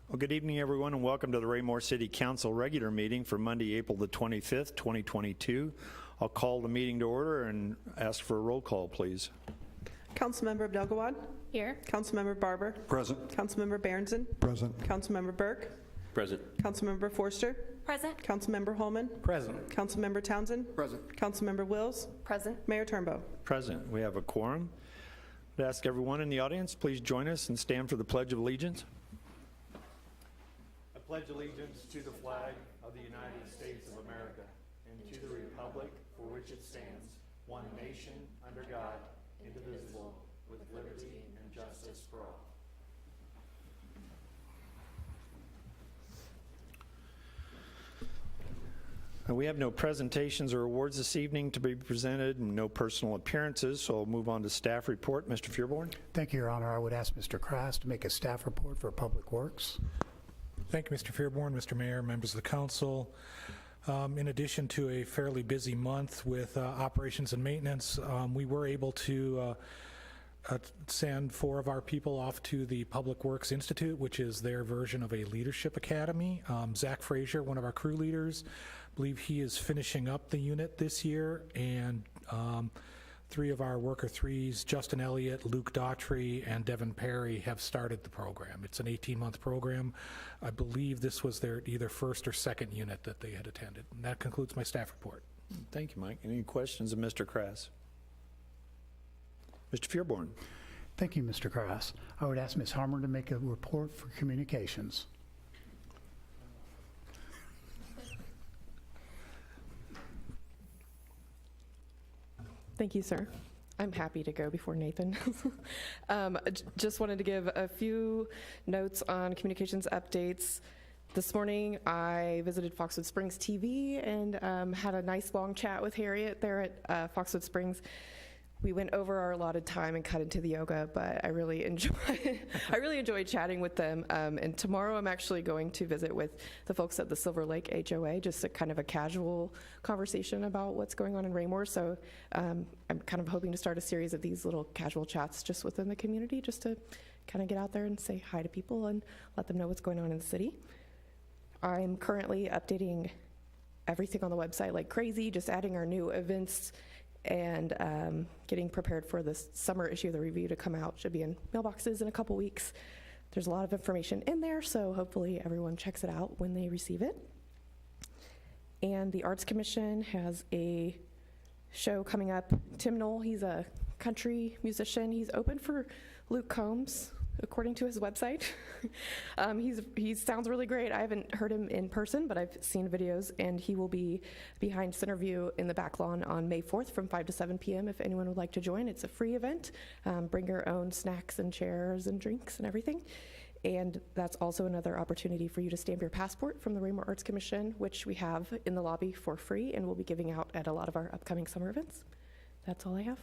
Well, good evening, everyone, and welcome to the Raymore City Council regular meeting for Monday, April the 25th, 2022. I'll call the meeting to order and ask for a roll call, please. Councilmember Abdelgawad. Here. Councilmember Barber. Present. Councilmember Berenson. Present. Councilmember Burke. Present. Councilmember Forster. Present. Councilmember Holman. Present. Councilmember Townsend. Present. Councilmember Wills. Present. Mayor Turnbow. Present. We have a quorum. I'd ask everyone in the audience, please join us and stand for the Pledge of Allegiance. I pledge allegiance to the flag of the United States of America and to the republic for which it stands, one nation, under God, indivisible, with liberty and justice for all. We have no presentations or awards this evening to be presented and no personal appearances, so I'll move on to staff report. Mr. Fearborn. Thank you, Your Honor. I would ask Mr. Kras to make a staff report for Public Works. Thank you, Mr. Fearborn, Mr. Mayor, members of the council. In addition to a fairly busy month with operations and maintenance, we were able to send 4 of our people off to the Public Works Institute, which is their version of a leadership academy. Zach Frazier, one of our crew leaders, I believe he is finishing up the unit this year, and 3 of our worker 3s, Justin Elliott, Luke Daughtry, and Devin Perry, have started the program. It's an 18-month program. I believe this was their either first or second unit that they had attended. And that concludes my staff report. Thank you, Mike. Any questions of Mr. Kras? Mr. Fearborn. Thank you, Mr. Kras. I would ask Ms. Harmer to make a report for communications. Thank you, sir. I'm happy to go before Nathan. Just wanted to give a few notes on communications updates. This morning, I visited Foxwood Springs TV and had a nice long chat with Harriet there at Foxwood Springs. We went over our allotted time and cut into the yoga, but I really enjoyed chatting with them. And tomorrow I'm actually going to visit with the folks at the Silver Lake HOA, just a kind of a casual conversation about what's going on in Raymore. So I'm kind of hoping to start a series of these little casual chats just within the community, just to kind of get out there and say hi to people and let them know what's going on in the city. I'm currently updating everything on the website like crazy, just adding our new events and getting prepared for this summer issue of the Review to come out. Should be in mailboxes in a couple weeks. There's a lot of information in there, so hopefully everyone checks it out when they receive it. And the Arts Commission has a show coming up. Tim Knoll, he's a country musician. He's open for Luke Combs, according to his website. He sounds really great. I haven't heard him in person, but I've seen videos, and he will be behind Centerview in the back lawn on May 4th from 5 to 7 p.m. if anyone would like to join. It's a free event. Bring your own snacks and chairs and drinks and everything. And that's also another opportunity for you to stamp your passport from the Raymore Arts Commission, which we have in the lobby for free, and we'll be giving out at a lot of our upcoming summer events. That's all I have.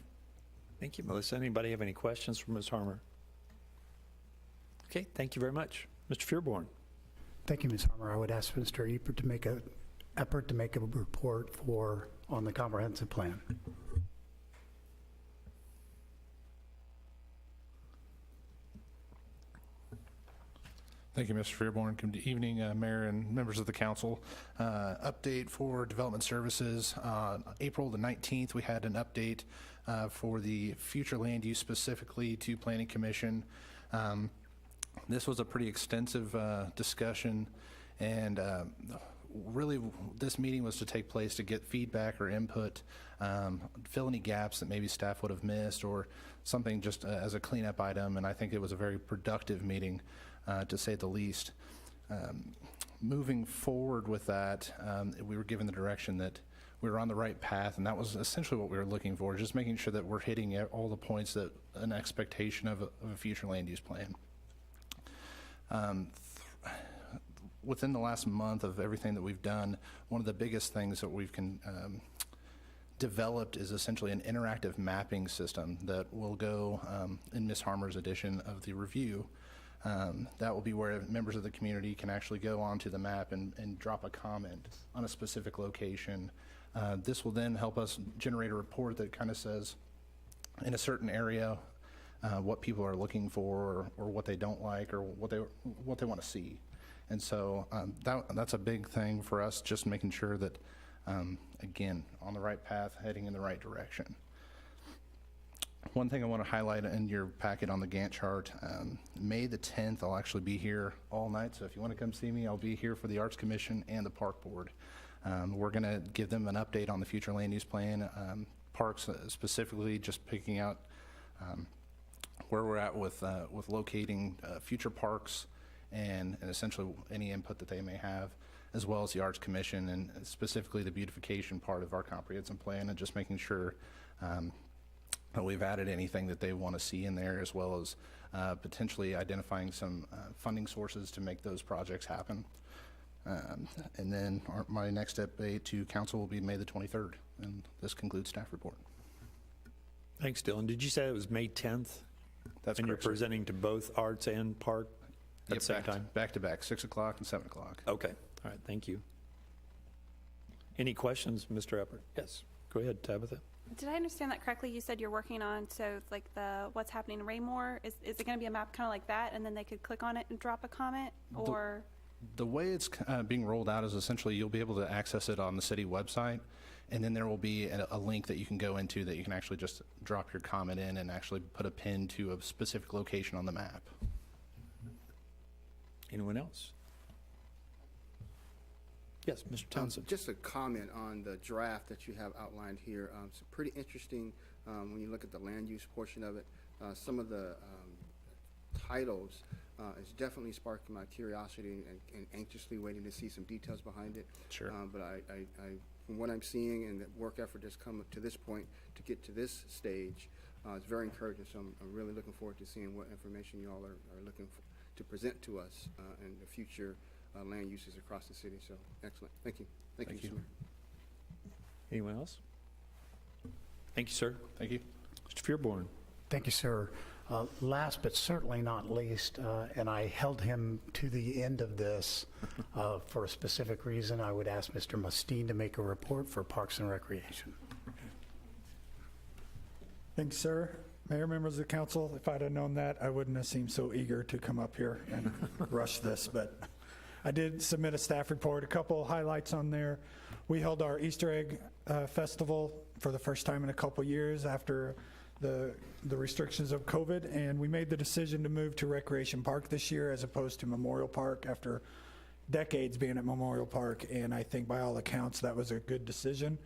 Thank you, Melissa. Anybody have any questions for Ms. Harmer? Okay, thank you very much. Mr. Fearborn. Thank you, Ms. Harmer. I would ask Mr. Eppert to make a report on the comprehensive plan. Thank you, Mr. Fearborn. Good evening, Mayor and members of the council. Update for development services. April the 19th, we had an update for the future land use specifically to Planning Commission. This was a pretty extensive discussion, and really this meeting was to take place to get feedback or input, fill any gaps that maybe staff would have missed or something just as a cleanup item, and I think it was a very productive meeting to say the least. Moving forward with that, we were given the direction that we were on the right path, and that was essentially what we were looking for, just making sure that we're hitting all the points that an expectation of a future land use plan. Within the last month of everything that we've done, one of the biggest things that we've developed is essentially an interactive mapping system that will go in Ms. Harmer's edition of the review. That will be where members of the community can actually go onto the map and drop a comment on a specific location. This will then help us generate a report that kind of says in a certain area what people are looking for, or what they don't like, or what they want to see. And so that's a big thing for us, just making sure that, again, on the right path, heading in the right direction. One thing I want to highlight in your packet on the Gantt chart, May the 10th, I'll actually be here all night. So if you want to come see me, I'll be here for the Arts Commission and the Park Board. We're going to give them an update on the future land use plan, parks specifically, just picking out where we're at with locating future parks and essentially any input that they may have, as well as the Arts Commission and specifically the beautification part of our comprehensive plan, and just making sure that we've added anything that they want to see in there, as well as potentially identifying some funding sources to make those projects happen. And then my next update to council will be May the 23rd, and this concludes staff report. Thanks, Dylan. Did you say it was May 10th? That's And you're correct, sir. presenting to both Arts and Park at Yep, the same time? Back to back, 6 o'clock and 7 o'clock. Okay, all right, thank you. Any questions, Mr. Eppert? Yes, go ahead, Tabitha. Did I understand that correctly? You said you're working on, so like the what's happening in Raymore, is it going to be a map kind of like that, and then they could click on it and drop a comment, or? The way it's being rolled out is essentially you'll be able to access it on the city website, and then there will be a link that you can go into that you can actually just drop your comment in and actually put a pin to a specific location on the map. Anyone else? Yes, Mr. Townsend. Just a comment on the draft that you have outlined here. It's pretty interesting when you look at the land use portion of it. Some of the titles is definitely sparking my curiosity and anxiously waiting to see some details behind it. Sure. But I, from what I'm seeing and the work effort that's come up to this point to get to this stage, it's very encouraging. So I'm really looking forward to seeing what information you all are looking for, to present to us in the future land uses across the city. So excellent. Thank you. Thank you, Mr. Mayor. Anyone else? Thank you, sir. Thank you. Mr. Fearborn. Thank you, sir. Last but certainly not least, and I held him to the end of this for a specific reason, I would ask Mr. Mustine to make a report for Parks and Recreation. Thanks, sir. Mayor, members of the council, if I'd have known that, I wouldn't have seemed so eager to come up here and rush this, but I did submit a staff report, a couple highlights on there. We held our Easter egg festival for the first time in a couple years after the restrictions of COVID, and we made the decision to move to Recreation Park this year as opposed to Memorial Park after decades being at Memorial Park, and I think by all accounts that was a good decision.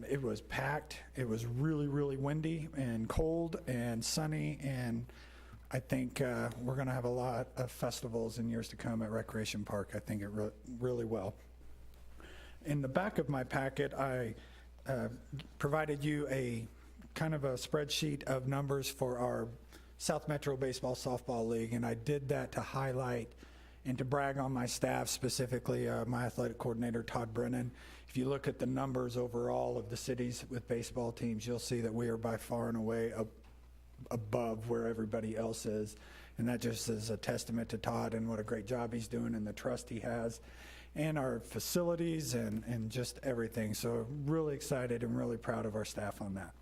It was packed. It was really, really windy and cold and sunny, and I think we're going to have a lot of festivals in years to come at Recreation Park. I think it really will. In the back of my packet, I provided you a kind of a spreadsheet of numbers for our South Metro Baseball Softball League, and I did that to highlight and to brag on my staff, specifically my athletic coordinator, Todd Brennan. If you look at the numbers overall of the cities with baseball teams, you'll see that we are by far and away above where everybody else is, and that just is a testament to Todd and what a great job he's doing and the trust he has, and our facilities and just everything. So really excited and really proud of our staff on that.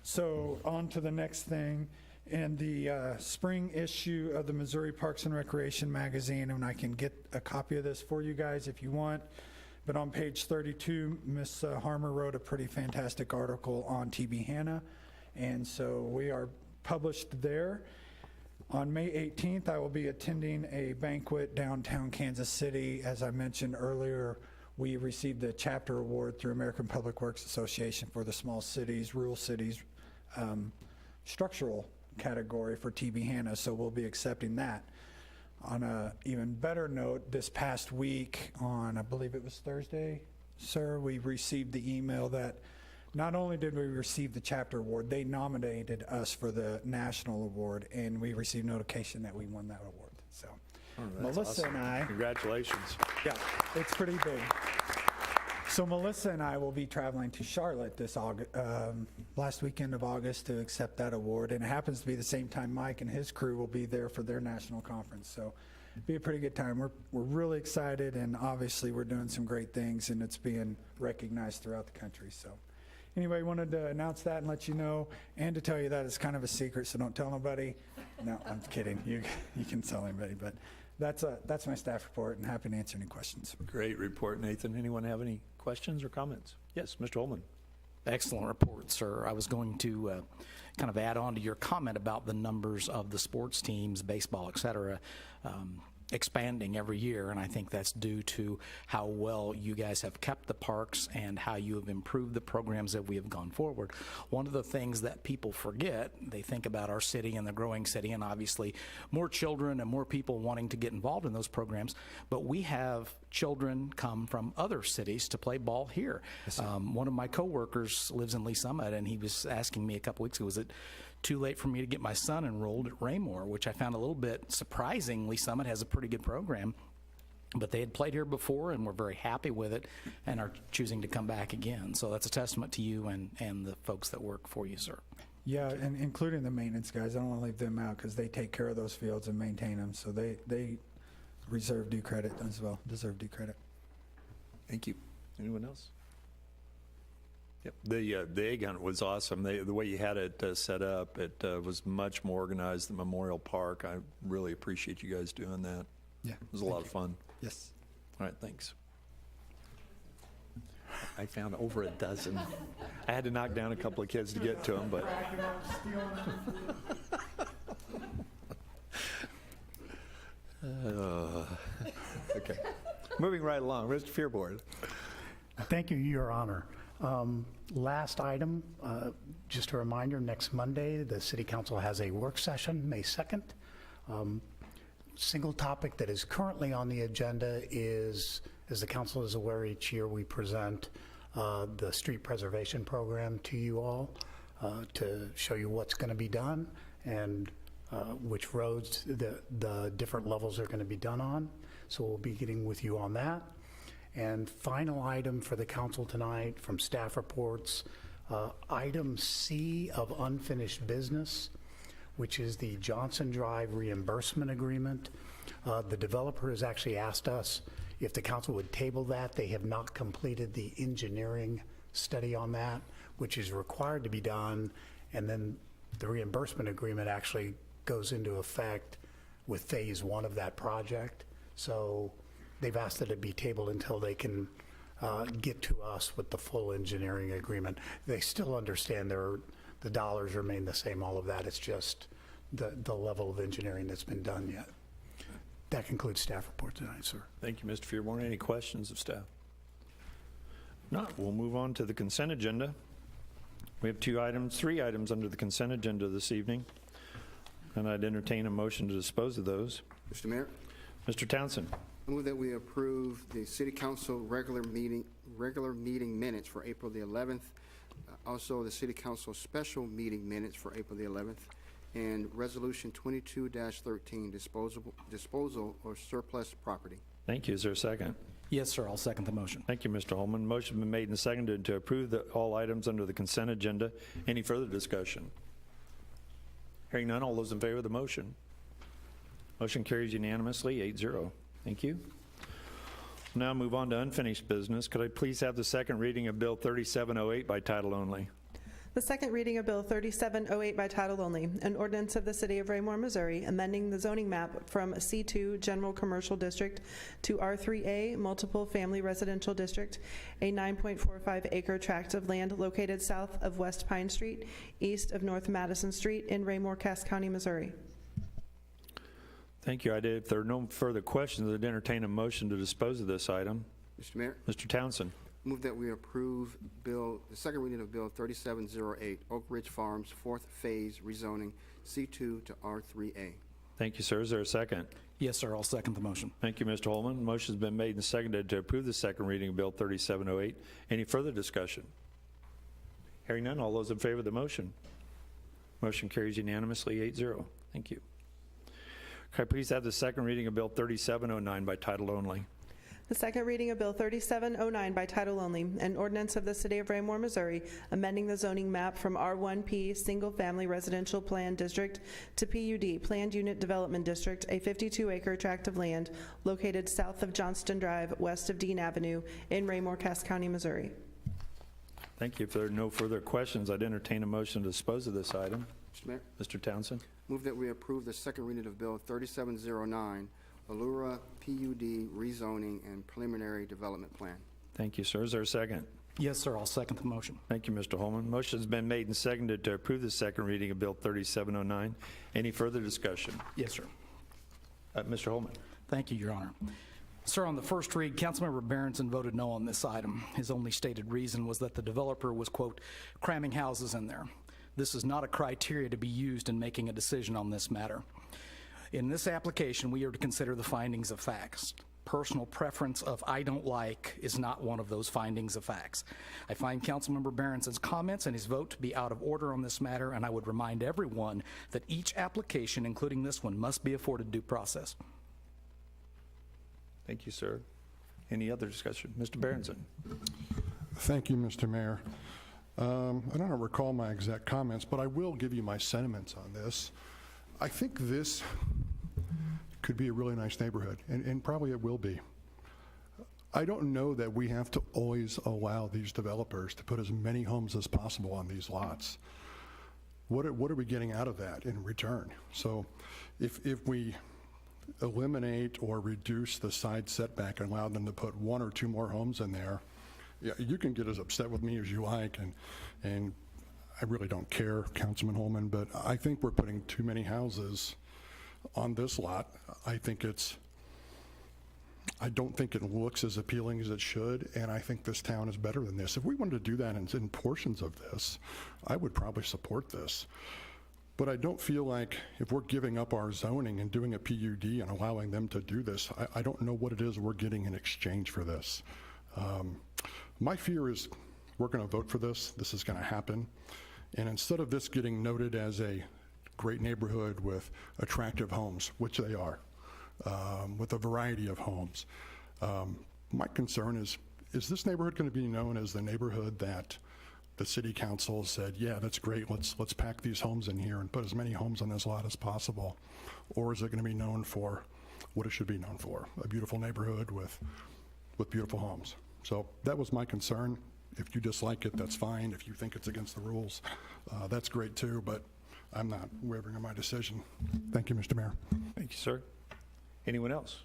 So on to the next thing. In the spring issue of the Missouri Parks and Recreation magazine, and I can get a copy of this for you guys if you want, but on page 32, Ms. Harmer wrote a pretty fantastic article on TB Hanna, and so we are published there. On May 18th, I will be attending a banquet downtown Kansas City. As I mentioned earlier, we received the chapter award through American Public Works Association for the small cities, rural cities, structural category for TB Hanna, so we'll be accepting that. On a even better note, this past week on, I believe it was Thursday, sir, we received the email that not only did we receive the chapter award, they nominated us for the national award, and we received notification that we won that award. So That's Melissa awesome. and I, Congratulations. yeah, it's pretty big. So Melissa and I will be traveling to Charlotte this last weekend of August to accept that award, and it happens to be the same time Mike and his crew will be there for their national conference. So it'll be a pretty good time. We're really excited, and obviously we're doing some great things, and it's being recognized throughout the country. So anyway, wanted to announce that and let you know, and to tell you that it's kind of a secret, so don't tell nobody. No, I'm kidding. You can tell anybody, but That's my staff report, and happy to answer any questions. Great report, Nathan. Anyone have any questions or comments? Yes, Mr. Holman. Excellent report, sir. I was going to kind of add on to your comment about the numbers of the sports teams, baseball, et cetera, expanding every year, and I think that's due to how well you guys have kept the parks and how you have improved the programs that we have gone forward. One of the things that people forget, they think about our city and the growing city, and obviously more children and more people wanting to get involved in those programs, but we have children come from other cities to play ball here. One of my coworkers lives in Lee Summit, and he was asking me a couple weeks ago, was it too late for me to get my son enrolled at Raymore, which I found a little bit surprising. Lee Summit has a pretty good program, but they had played here before and were very happy with it and are choosing to come back again. So that's a testament to you and the folks that work for you, sir. Yeah, and including the maintenance guys. I don't want to leave them out because they take care of those fields and maintain them. So they deserve due credit as well. Thank you. Anyone else? Yep. The egg hunt was awesome. The way you had it set up, it was much more organized than Memorial Park. I really appreciate you guys doing that. Yeah. It was a lot of fun. Yes. All right, thanks. I found over a dozen. I had to knock down a couple of kids to get to them, but. Okay. Moving right along, Mr. Fearborn. Thank you, Your Honor. Last item, just a reminder, next Monday, the City Council has a work session, May 2nd. Single topic that is currently on the agenda is, as the council is aware, each year we present the street preservation program to you all to show you what's going to be done and which roads the different levels are going to be done on. So we'll be getting with you on that. And final item for the council tonight from staff reports, item C of unfinished business, which is the Johnson Drive reimbursement agreement. The developer has actually asked us if the council would table that. They have not completed the engineering study on that, which is required to be done, and then the reimbursement agreement actually goes into effect with phase 1 of that project. So they've asked that it be tabled until they can get to us with the full engineering agreement. They still understand the dollars remain the same, all of that. It's just the level of engineering that's been done yet. That concludes staff report tonight, sir. Thank you, Mr. Fearborn. Any questions of staff? Not. We'll move on to the consent agenda. We have three items under the consent agenda this evening, and I'd entertain a motion to dispose of those. Mr. Mayor, Mr. Townsend. I move that we approve the City Council regular meeting minutes for April the 11th, also the City Council special meeting minutes for April the 11th, and Resolution 22-13, disposal or surplus property. Thank you. Is there a second? Yes, sir. I'll second the motion. Thank you, Mr. Holman. Motion been made and seconded to approve all items under the consent agenda. Any further discussion? Hearing none, all those in favor of the motion? Motion carries unanimously, 8-0. Thank you. Now move on to unfinished business. Could I please have the second reading of Bill 3708 by title only? The second reading of Bill 3708 by title only, an ordinance of the City of Raymore, Missouri, amending the zoning map from C2 General Commercial District to R3A Multiple Family Residential District, a 9.45-acre tract of land located south of West Pine Street, east of North Madison Street in Raymore, Cass County, Missouri. Thank you. If there are no further questions, I'd entertain a motion to dispose of this item. Mr. Mayor, Mr. Townsend. move that we approve the second reading of Bill 3708, Oak Ridge Farms, fourth phase rezoning C2 to R3A. Thank you, sir. Is there a second? Yes, sir. I'll second the motion. Thank you, Mr. Holman. Motion's been made and seconded to approve the second reading of Bill 3708. Any further discussion? Hearing none, all those in favor of the motion? Motion carries unanimously, 8-0. Thank you. Could I please have the second reading of Bill 3709 by title only? The second reading of Bill 3709 by title only, an ordinance of the City of Raymore, Missouri, amending the zoning map from R1P Single Family Residential Plan District to PUD Planned Unit Development District, a 52-acre tract of land located south of Johnston Drive, west of Dean Avenue in Raymore, Cass County, Missouri. Thank you. If there are no further questions, I'd entertain a motion to dispose of this item. Mr. Mayor, Mr. Townsend. move that we approve the second reading of Bill 3709, Allura PUD rezoning and preliminary development plan. Thank you, sir. Is there a second? Yes, sir, I'll second the motion. Thank you, Mr. Holman. Motion's been made and seconded to approve the second reading of Bill 3709. Any further discussion? Yes, sir. Mr. Holman. Thank you, Your Honor. Sir, on the first read, Councilmember Berenson voted no on this item. His only stated reason was that the developer was, quote, cramming houses in there. This is not a criteria to be used in making a decision on this matter. In this application, we are to consider the findings of facts. Personal preference of I don't like is not one of those findings of facts. I find Councilmember Berenson's comments and his vote to be out of order on this matter, and I would remind everyone that each application, including this one, must be afforded due process. Thank you, sir. Any other discussion? Mr. Berenson. Thank you, Mr. Mayor. I don't recall my exact comments, but I will give you my sentiments on this. I think this could be a really nice neighborhood, and probably it will be. I don't know that we have to always allow these developers to put as many homes as possible on these lots. What are we getting out of that in return? So if we eliminate or reduce the side setback and allow them to put one or two more homes in there, yeah, you can get as upset with me as you like, and I really don't care, Councilman Holman, but I think we're putting too many houses on this lot. I don't think it looks as appealing as it should, and I think this town is better than this. If we wanted to do that in portions of this, I would probably support this. But I don't feel like if we're giving up our zoning and doing a PUD and allowing them to do this, I don't know what it is we're getting in exchange for this. My fear is we're going to vote for this. This is going to happen. And instead of this getting noted as a great neighborhood with attractive homes, which they are, with a variety of homes, my concern is this neighborhood going to be known as the neighborhood that the city council said, yeah, that's great, let's pack these homes in here and put as many homes on this lot as possible? Or is it going to be known for what it should be known for, a beautiful neighborhood with beautiful homes? So that was my concern. If you dislike it, that's fine. If you think it's against the rules, that's great too, but I'm not wavering on my decision. Thank you, Mr. Mayor. Thank you, sir. Anyone else?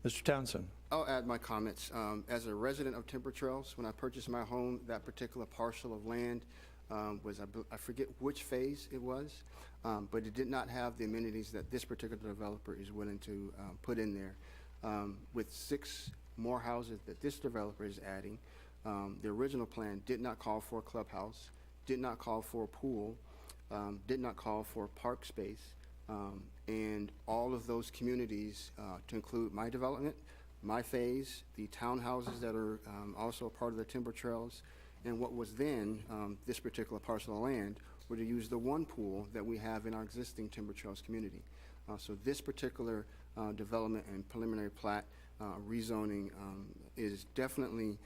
Mr. Townsend. I'll add my comments. As a resident of Timber Trails, when I purchased my home, that particular parcel of land was, I forget which phase it was, but it did not have the amenities that this particular developer is willing to put in there. With 6 more houses that this developer is adding, the original plan did not call for a clubhouse, did not call for a pool, did not call for park space, and all of those communities, to include my development, my phase, the townhouses that are also a part of the Timber Trails, and what was then this particular parcel of land, were to use the one pool that we have in our existing Timber Trails community. So this particular development and preliminary plat rezoning is definitely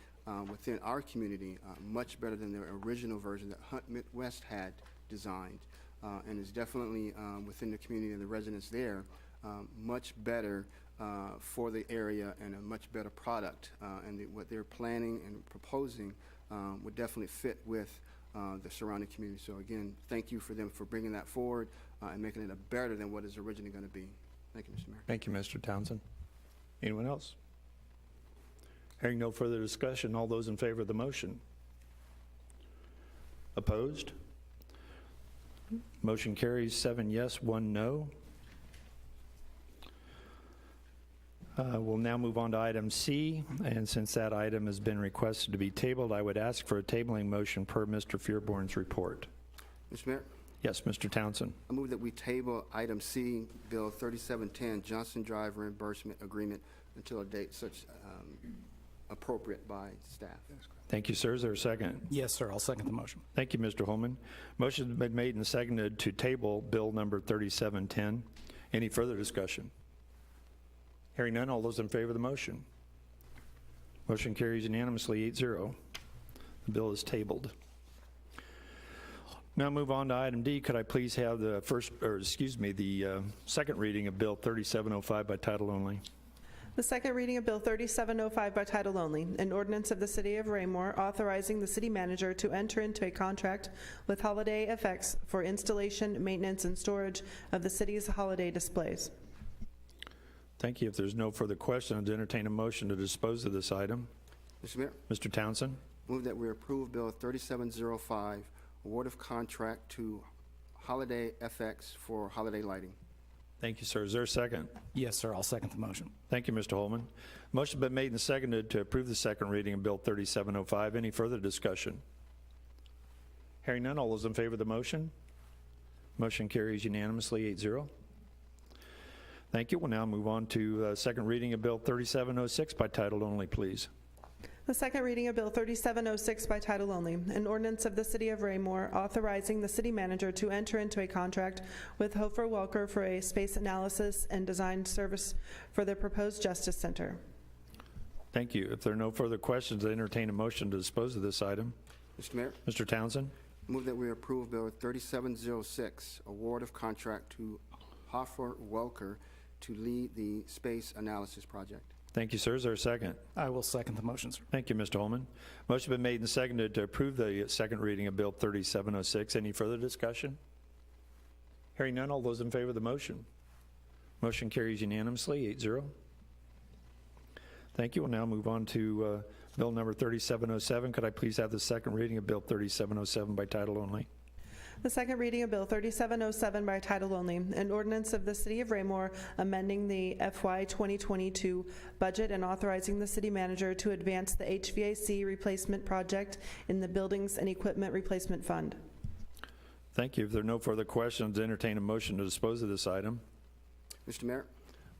within our community much better than the original version that Hunt Midwest had designed, and is definitely within the community and the residents there much better for the area and a much better product, and what they're planning and proposing would definitely fit with the surrounding community. So again, thank you for them for bringing that forward and making it better than what it's originally going to be. Thank you, Mr. Mayor. Thank you, Mr. Townsend. Anyone else? Hearing no further discussion, all those in favor of the motion? Opposed? Motion carries 7 yes, 1 no. We'll now move on to item C, and since that item has been requested to be tabled, I would ask for a tabling motion per Mr. Fearborn's report. Mr. Mayor, Yes, Mr. Townsend. I move that we table item C, Bill 3710, Johnson Drive reimbursement agreement, until a date such appropriate by staff. Thank you, sir. Is there a second? Yes, sir, I'll second the motion. Thank you, Mr. Holman. Motion has been made and seconded to table Bill number 3710. Any further discussion? Hearing none, all those in favor of the motion? Motion carries unanimously 8-0. The bill is tabled. Now move on to item D. Could I please have the second reading of Bill 3705 by title only? The second reading of Bill 3705 by title only, an ordinance of the City of Raymore authorizing the city manager to enter into a contract with Holiday Effects for installation, maintenance, and storage of the city's holiday displays. Thank you. If there's no further questions, I'd entertain a motion to dispose of this item. Mr. Mayor, Mr. Townsend? move that we approve Bill 3705, award of contract to Holiday FX for holiday lighting. Thank you, sir. Is there a second? Yes, sir, I'll second the motion. Thank you, Mr. Holman. Motion been made and seconded to approve the second reading of Bill 3705. Any further discussion? Hearing none, all those in favor of the motion? Motion carries unanimously, 8-0. Thank you. We'll now move on to second reading of Bill 3706 by title only, please. The second reading of Bill 3706 by title only, an ordinance of the City of Raymore authorizing the city manager to enter into a contract with Hofer Welker for a space analysis and design service for the proposed Justice Center. Thank you. If there are no further questions, I entertain a motion to dispose of this item. Mr. Mayor, Mr. Townsend? move that we approve Bill 3706, award of contract to Hofer Welker to lead the space analysis project. Thank you, sir. Is there a second? I will second the motion, sir. Thank you, Mr. Holman. Motion been made and seconded to approve the second reading of Bill 3706. Any further discussion? Hearing none, all those in favor of the motion? Motion carries unanimously, 8-0. Thank you. We'll now move on to Bill number 3707. Could I please have the second reading of Bill 3707 by title only? The second reading of Bill 3707 by title only, an ordinance of the City of Raymore amending the FY 2022 budget and authorizing the city manager to advance the HVAC replacement project in the Buildings and Equipment Replacement Fund. Thank you. If there are no further questions, entertain a motion to dispose of this item. Mr. Mayor,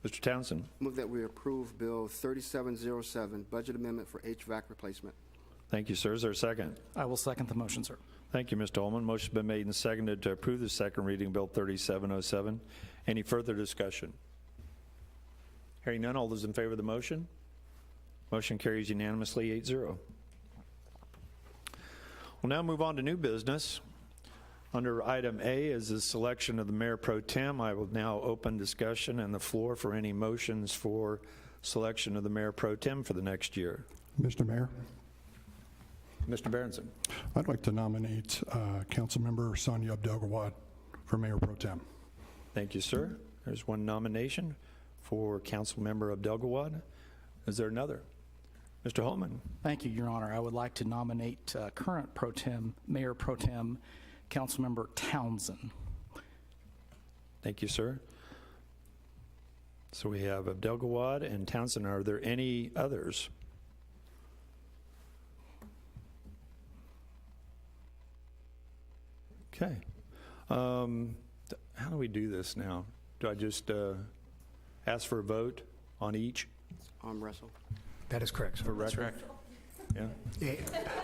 Mr. Townsend? move that we approve Bill 3707, budget amendment for HVAC replacement. Thank you, sir. Is there a second? I will second the motion, sir. Thank you, Mr. Holman. Motion's been made and seconded to approve the second reading of Bill 3707. Any further discussion? Hearing none, all those in favor of the motion? Motion carries unanimously, 8-0. We'll now move on to new business. Under item A is the selection of the Mayor Pro Tem. I will now open discussion and the floor for any motions for selection of the Mayor Pro Tem for the next year. Mr. Mayor, Mr. Berenson. I'd like to nominate Councilmember Sonia Abdelgawad for Mayor Pro Tem. Thank you, sir. There's one nomination for Councilmember Abdelgawad. Is there another? Mr. Holman. Thank you, Your Honor. I would like to nominate current Pro Tem, Mayor Pro Tem, Councilmember Townsend. Thank you, sir. So we have Abdelgawad and Townsend. Are there any others? Okay. How do we do this now? Do I just ask for a vote on each? Arm wrestle. That is correct, sir. For record? Yeah.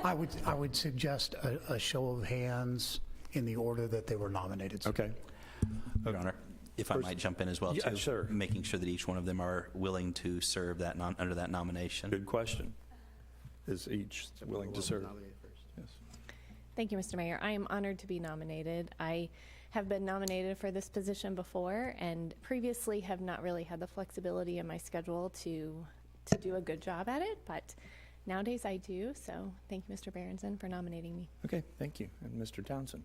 I would suggest a show of hands in the order that they were nominated, sir. Okay. Your Honor, if I might jump in as well, Yeah, too. sure. Making sure that each one of them are willing to serve that under that nomination. Good question. Is each willing to serve? Nominated first. Yes. Thank you, Mr. Mayor. I am honored to be nominated. I have been nominated for this position before and previously have not really had the flexibility in my schedule to do a good job at it, but nowadays I do. So thank you, Mr. Berenson, for nominating me. Okay, thank you. And Mr. Townsend?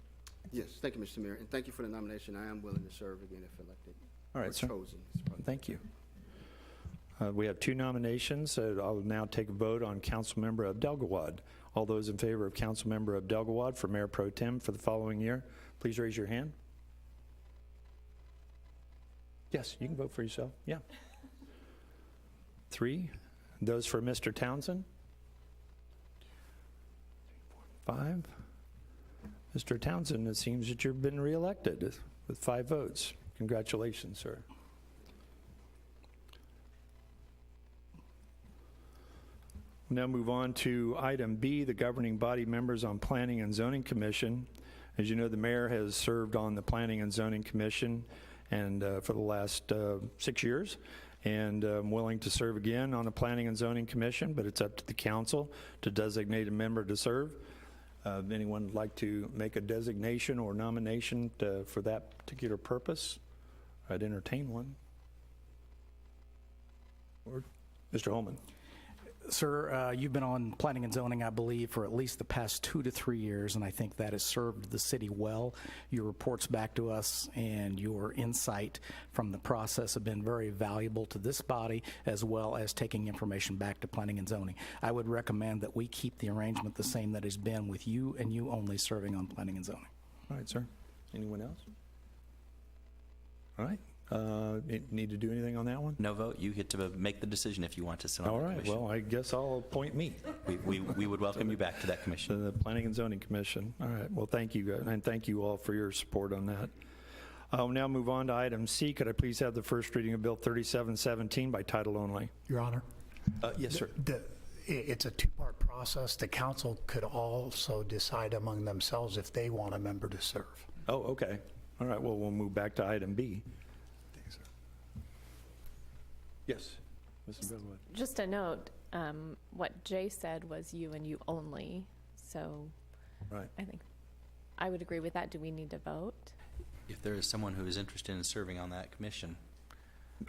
Yes, thank you, Mr. Mayor, and thank you for the nomination. I am willing to serve again if elected. All right, or sir. chosen. is probably- Thank you. We have two nominations. I'll now take a vote on Councilmember Abdelgawad. All those in favor of Councilmember Abdelgawad for Mayor Pro Tem for the following year, please raise your hand. Yes, you can vote for yourself. Yeah. 3. Those for Mr. Townsend? 5. Mr. Townsend, it seems that you've been reelected with 5 votes. Congratulations, sir. We'll now move on to item B, the governing body members on Planning and Zoning Commission. As you know, the mayor has served on the Planning and Zoning Commission and for the last 6 years, and I'm willing to serve again on the Planning and Zoning Commission, but it's up to the council to designate a member to serve. Anyone would like to make a designation or nomination for that particular purpose? I'd entertain one. Or Mr. Holman. Sir, you've been on planning and zoning, I believe, for at least the past 2 to 3 years, and I think that has served the city well. Your reports back to us and your insight from the process have been very valuable to this body, as well as taking information back to planning and zoning. I would recommend that we keep the arrangement the same that has been with you and you only serving on planning and zoning. All right, sir. Anyone else? All right. Need to do anything on that one? No vote. You get to make the decision if you want to sit on All the right, commission. well, I guess I'll appoint me We would welcome you back to that to commission. the Planning and Zoning Commission. All right, well, thank you, and thank you all for your support on that. I'll now move on to item C. Could I please have the first reading of Bill 3717 by title only? Your Honor, Yes, sir. it's a two-part process. The council could also decide among themselves if they want a member to serve. Oh, okay. All right, well, we'll move back to item B. Yes, Mrs. Bellwood. Just a note, what Jay said was you and you only, so Right. I think I would agree with that. Do we need to vote? If there is someone who is interested in serving on that commission,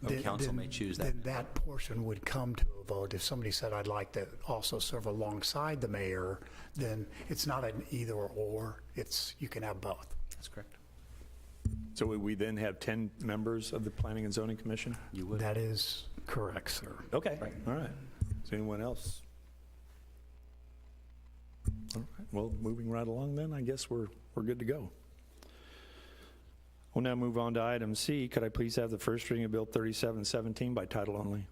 Then- council may then- choose that. Then that portion would come to a vote. If somebody said, I'd like to also serve alongside the mayor, then it's not an either or, you can have both. That's correct. So would we then have 10 members of the Planning and Zoning Commission? You would. That is correct, sir. Okay, all right. Is anyone else? All right, well, moving right along then, I guess we're good to go. We'll now move on to item C. Could I please have the first reading of Bill 3717 by title only?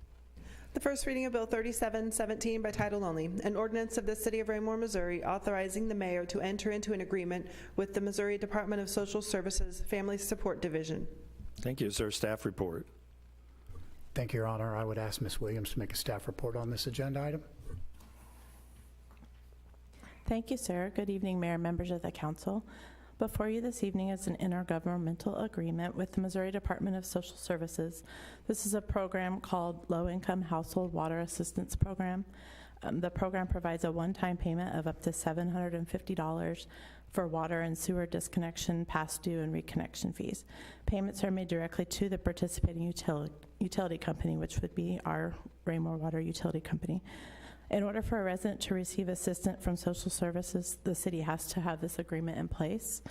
The first reading of Bill 3717 by title only, an ordinance of the City of Raymore, Missouri, authorizing the mayor to enter into an agreement with the Missouri Department of Social Services Family Support Division. Thank you. Is there a staff report? Thank you, Your Honor. I would ask Ms. Williams to make a staff report on this agenda item. Thank you, sir. Good evening, Mayor, members of the council. Before you this evening is an intergovernmental agreement with the Missouri Department of Social Services. This is a program called Low Income Household Water Assistance Program. The program provides a one-time payment of up to $750 for water and sewer disconnection, past due, and reconnection fees. Payments are made directly to the participating utility company, which would be our Raymore Water Utility Company. In order for a resident to receive assistance from social services, the city has to have this agreement in place.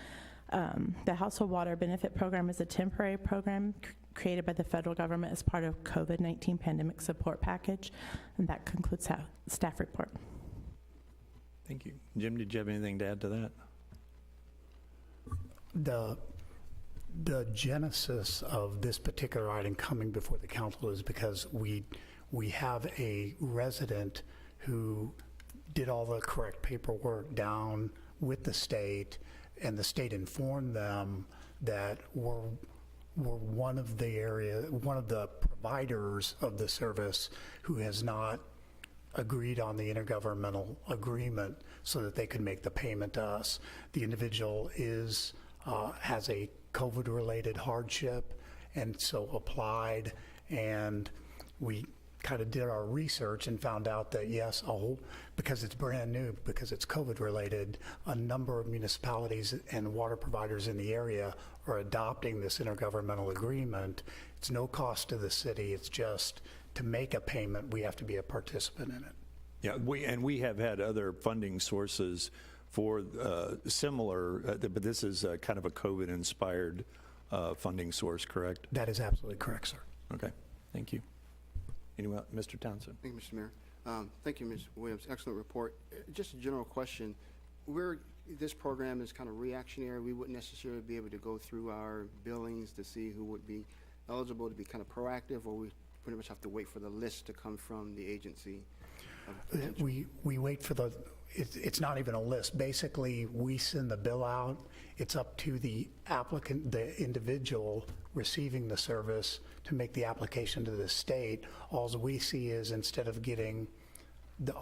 The Household Water Benefit Program is a temporary program created by the federal government as part of COVID-19 pandemic support package. And that concludes staff report. Thank you. Jim, did you have anything to add to that? The genesis of this particular item coming before the council is because we have a resident who did all the correct paperwork down with the state, and the state informed them that we're one of the providers of the service who has not agreed on the intergovernmental agreement so that they could make the payment to us. The individual has a COVID-related hardship, and so applied, and we kind of did our research and found out that yes, because it's brand new, because it's COVID related, a number of municipalities and water providers in the area are adopting this intergovernmental agreement. It's no cost to the city. It's just to make a payment, we have to be a participant in it. Yeah, we have had other funding sources for similar, but this is kind of a COVID-inspired funding source, correct? That is absolutely correct, sir. Okay, thank you. Anyone, Mr. Townsend? Thank you, Mr. Mayor. Thank you, Ms. Williams. Excellent report. Just a general question. This program is kind of reactionary. We wouldn't necessarily be able to go through our billings to see who would be eligible to be kind of proactive, or we pretty much have to wait for the list to come from the agency? We wait for it's not even a list. Basically, we send the bill out. It's up to the applicant, the individual receiving the service, to make the application to the state. All we see is, instead of getting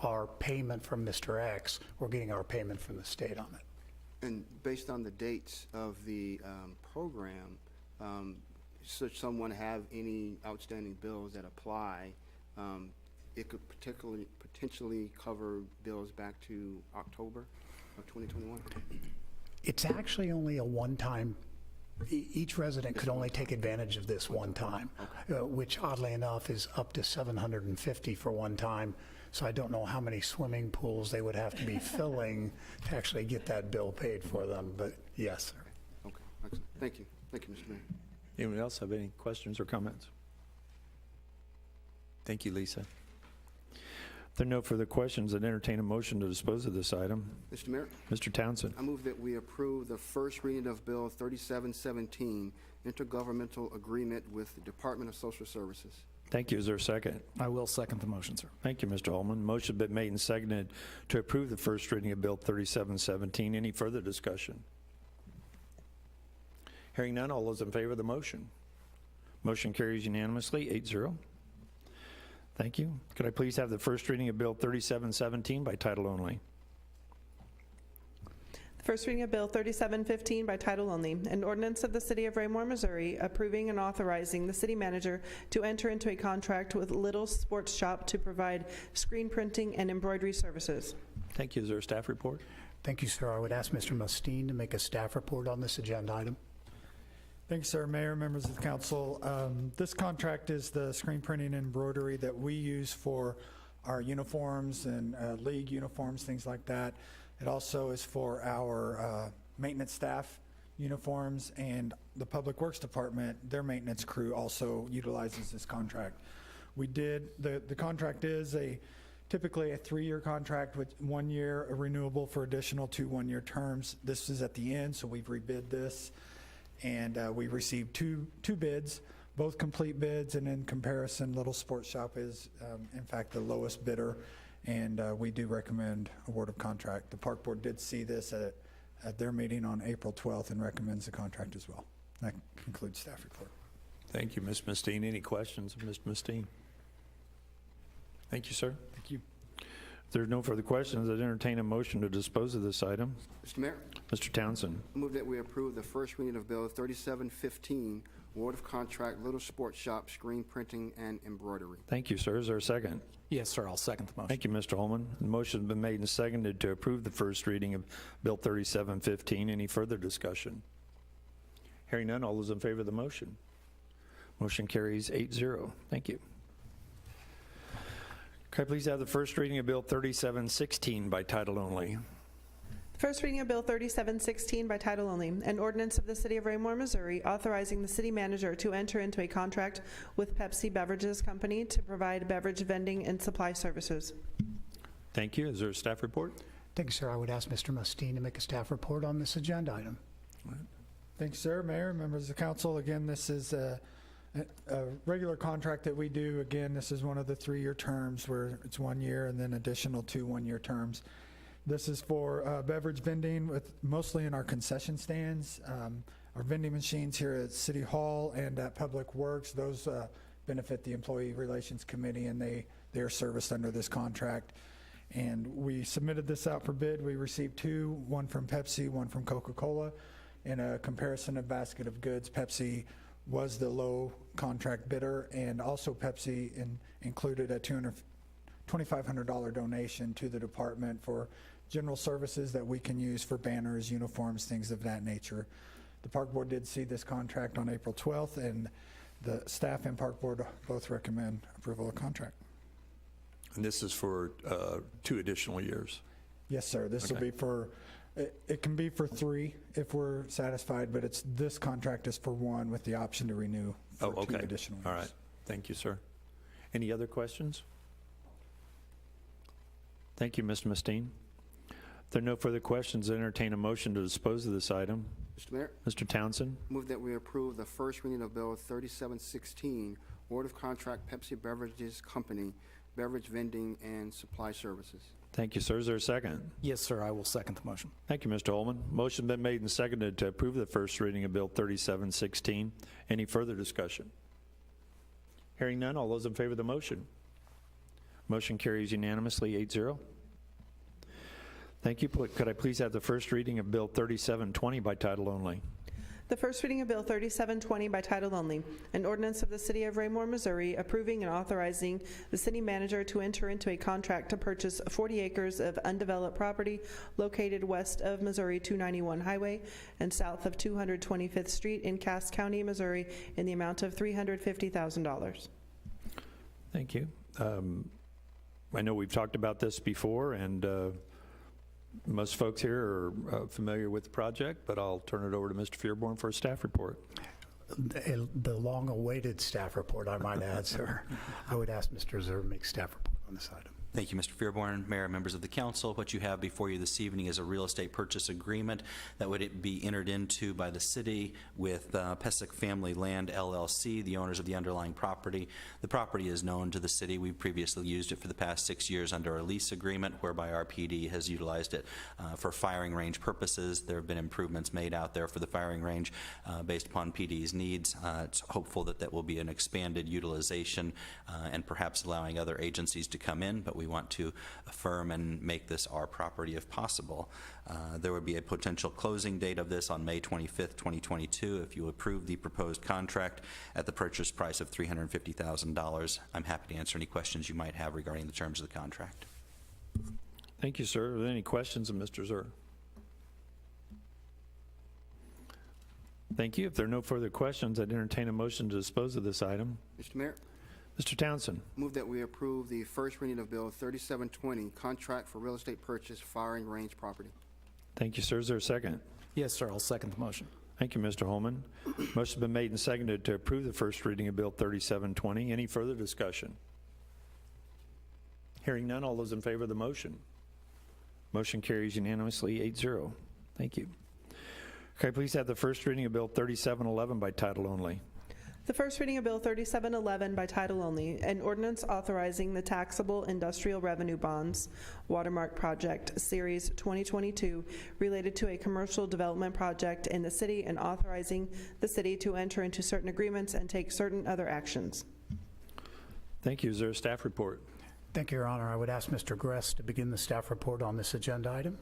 our payment from Mr. X, we're getting our payment from the state on it. And based on the dates of the program, should someone have any outstanding bills that apply, it could potentially cover bills back to October of 2021? It's actually only a one-time. Each resident could only take advantage of this one time, which oddly enough is up to $750 for one time. So I don't know how many swimming pools they would have to be filling to actually get that bill paid for them, but yes, sir. Okay, excellent. Thank you. Thank you, Mr. Mayor. Anyone else have any questions or comments? Thank you, Lisa. If there are no further questions, I'd entertain a motion to dispose of this item. Mr. Mayor, Mr. Townsend. I move that we approve the first reading of Bill 3717, intergovernmental agreement with the Department of Social Services. Thank you. Is there a second? I will second the motion, sir. Thank you, Mr. Holman. Motion been made and seconded to approve the first reading of Bill 3717. Any further discussion? Hearing none, all those in favor of the motion? Motion carries unanimously, 8-0. Thank you. Could I please have the first reading of Bill 3717 by title only? First reading of Bill 3715 by title only, an ordinance of the City of Raymore, Missouri, approving and authorizing the city manager to enter into a contract with Little Sports Shop to provide screen printing and embroidery services. Thank you. Is there a staff report? Thank you, sir. I would ask Mr. Mustine to make a staff report on this agenda item. Thanks, sir. Mayor, members of the council. This contract is the screen printing and embroidery that we use for our uniforms and league uniforms, things like that. It also is for our maintenance staff uniforms, and the Public Works Department, their maintenance crew also utilizes this contract. The contract is typically a 3-year contract with 1 year renewable for additional 2 1-year terms. This is at the end, so we've rebid this. And we received two bids, both complete bids, and in comparison, Little Sports Shop is, in fact, the lowest bidder, and we do recommend award of contract. The Park Board did see this at their meeting on April 12th and recommends the contract as well. That concludes staff report. Thank you, Ms. Mustine. Any questions of Mr. Mustine? Thank you, sir. Thank you. If there are no further questions, I'd entertain a motion to dispose of this item. Mr. Mayor, Mr. Townsend. I move that we approve the first reading of Bill 3715, award of contract Little Sports Shop, screen printing and embroidery. Thank you, sir. Is there a second? Yes, sir. I'll second the motion. Thank you, Mr. Holman. The motion has been made and seconded to approve the first reading of Bill 3715. Any further discussion? Hearing none, all those in favor of the motion? Motion carries 8-0. Thank you. Could I please have the first reading of Bill 3716 by title only? First reading of Bill 3716 by title only, an ordinance of the City of Raymore, Missouri, authorizing the city manager to enter into a contract with Pepsi Beverages Company to provide beverage vending and supply services. Thank you. Is there a staff report? Thank you, sir. I would ask Mr. Mustine to make a staff report on this agenda item. Thanks, sir. Mayor, members of the council. Again, this is a regular contract that we do. Again, this is one of the 3-year terms where it's 1 year and then additional 2 1-year terms. This is for beverage vending, with mostly in our concession stands. Our vending machines here at City Hall and at Public Works, those benefit the Employee Relations Committee, and they are serviced under this contract. And we submitted this out for bid. We received 2, one from Pepsi, one from Coca-Cola. In a comparison of basket of goods, Pepsi was the low contract bidder, and also Pepsi included a $2,500 donation to the department for general services that we can use for banners, uniforms, things of that nature. The Park Board did see this contract on April 12th, and the staff and Park Board both recommend approval of contract. And this is for 2 additional years? Yes, sir. This will be for, it can be for 3 if we're satisfied, but this contract is for 1 with the option to renew for 2 additional years. All right. Thank you, sir. Any other questions? Thank you, Mr. Mustine. If there are no further questions, I entertain a motion to dispose of this item. Mr. Mayor, Mr. Townsend. move that we approve the first reading of Bill 3716, award of contract Pepsi Beverages Company, beverage vending and supply services. Thank you, sir. Is there a second? Yes, sir. I will second the motion. Thank you, Mr. Holman. Motion been made and seconded to approve the first reading of Bill 3716. Any further discussion? Hearing none, all those in favor of the motion? Motion carries unanimously, 8-0. Thank you. Could I please have the first reading of Bill 3720 by title only? The first reading of Bill 3720 by title only, an ordinance of the City of Raymore, Missouri, approving and authorizing the city manager to enter into a contract to purchase 40 acres of undeveloped property located west of Missouri 291 Highway and south of 225th Street in Cass County, Missouri, in the amount of $350,000. Thank you. I know we've talked about this before, and most folks here are familiar with the project, but I'll turn it over to Mr. Fearborn for a staff report. The long-awaited staff report, I might add, sir. I would ask Mr. Zer to make staff report on this item. Thank you, Mr. Fearborn. Mayor, members of the council, what you have before you this evening is a real estate purchase agreement that would be entered into by the city with Pesic Family Land LLC, the owners of the underlying property. The property is known to the city. We've previously used it for the past 6 years under a lease agreement whereby our PD has utilized it for firing range purposes. There have been improvements made out there for the firing range based upon PD's needs. It's hopeful that that will be an expanded utilization and perhaps allowing other agencies to come in, but we want to affirm and make this our property if possible. There would be a potential closing date of this on May 25th, 2022 if you approve the proposed contract at the purchase price of $350,000. I'm happy to answer any questions you might have regarding the terms of the contract. Thank you, sir. Are there any questions of Mr. Zer? Thank you. If there are no further questions, I'd entertain a motion to dispose of this item. Mr. Mayor, Mr. Townsend. move that we approve the first reading of Bill 3720, contract for real estate purchase firing range property. Thank you, sir. Is there a second? Yes, sir, I'll second the motion. Thank you, Mr. Holman. Motion's been made and seconded to approve the first reading of Bill 3720. Any further discussion? Hearing none, all those in favor of the motion? Motion carries unanimously 8-0. Thank you. Okay, please have the first reading of Bill 3711 by title only. The first reading of Bill 3711 by title only, an ordinance authorizing the taxable industrial revenue bonds, Watermark Project, Series 2022, related to a commercial development project in the city and authorizing the city to enter into certain agreements and take certain other actions. Thank you. Is there a staff report? Thank you, Your Honor. I would ask Mr. Gress to begin the staff report on this agenda item.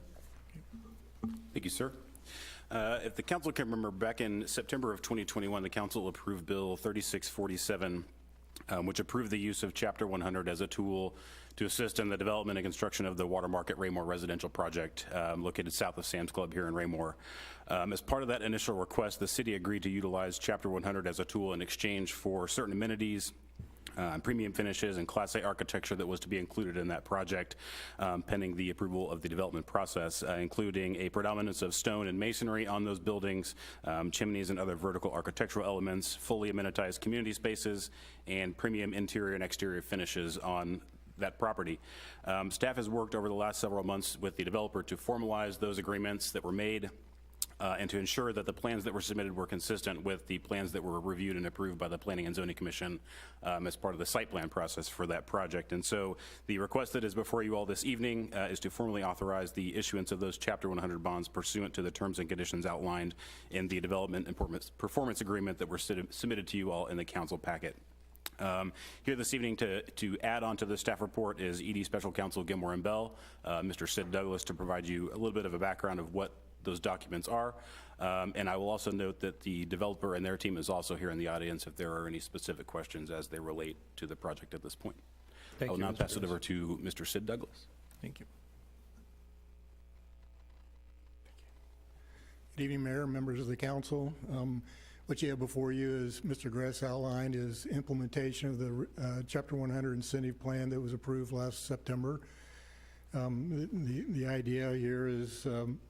Thank you, sir. If the council can remember, back in September of 2021, the council approved Bill 3647, which approved the use of Chapter 100 as a tool to assist in the development and construction of the Watermark at Raymore residential project located south of Sam's Club here in Raymore. As part of that initial request, the city agreed to utilize Chapter 100 as a tool in exchange for certain amenities, premium finishes, and Class A architecture that was to be included in that project pending the approval of the development process, including a predominance of stone and masonry on those buildings, chimneys and other vertical architectural elements, fully amenitized community spaces, and premium interior and exterior finishes on that property. Staff has worked over the last several months with the developer to formalize those agreements that were made and to ensure that the plans that were submitted were consistent with the plans that were reviewed and approved by the Planning and Zoning Commission as part of the site plan process for that project. And so the request that is before you all this evening is to formally authorize the issuance of those Chapter 100 bonds pursuant to the terms and conditions outlined in the development and performance agreement that were submitted to you all in the council packet. Here this evening to add on to the staff report is ED Special Counsel Gilmore and Bell, Mr. Sid Douglas, to provide you a little bit of a background of what those documents are. And I will also note that the developer and their team is also here in the audience if there are any specific questions as they relate to the project at this point. I will now pass it over to Mr. Sid Douglas. Thank you. Good evening, Mayor, members of the council. What you have before you, as Mr. Gress outlined, is implementation of the Chapter 100 incentive plan that was approved last September. The idea here is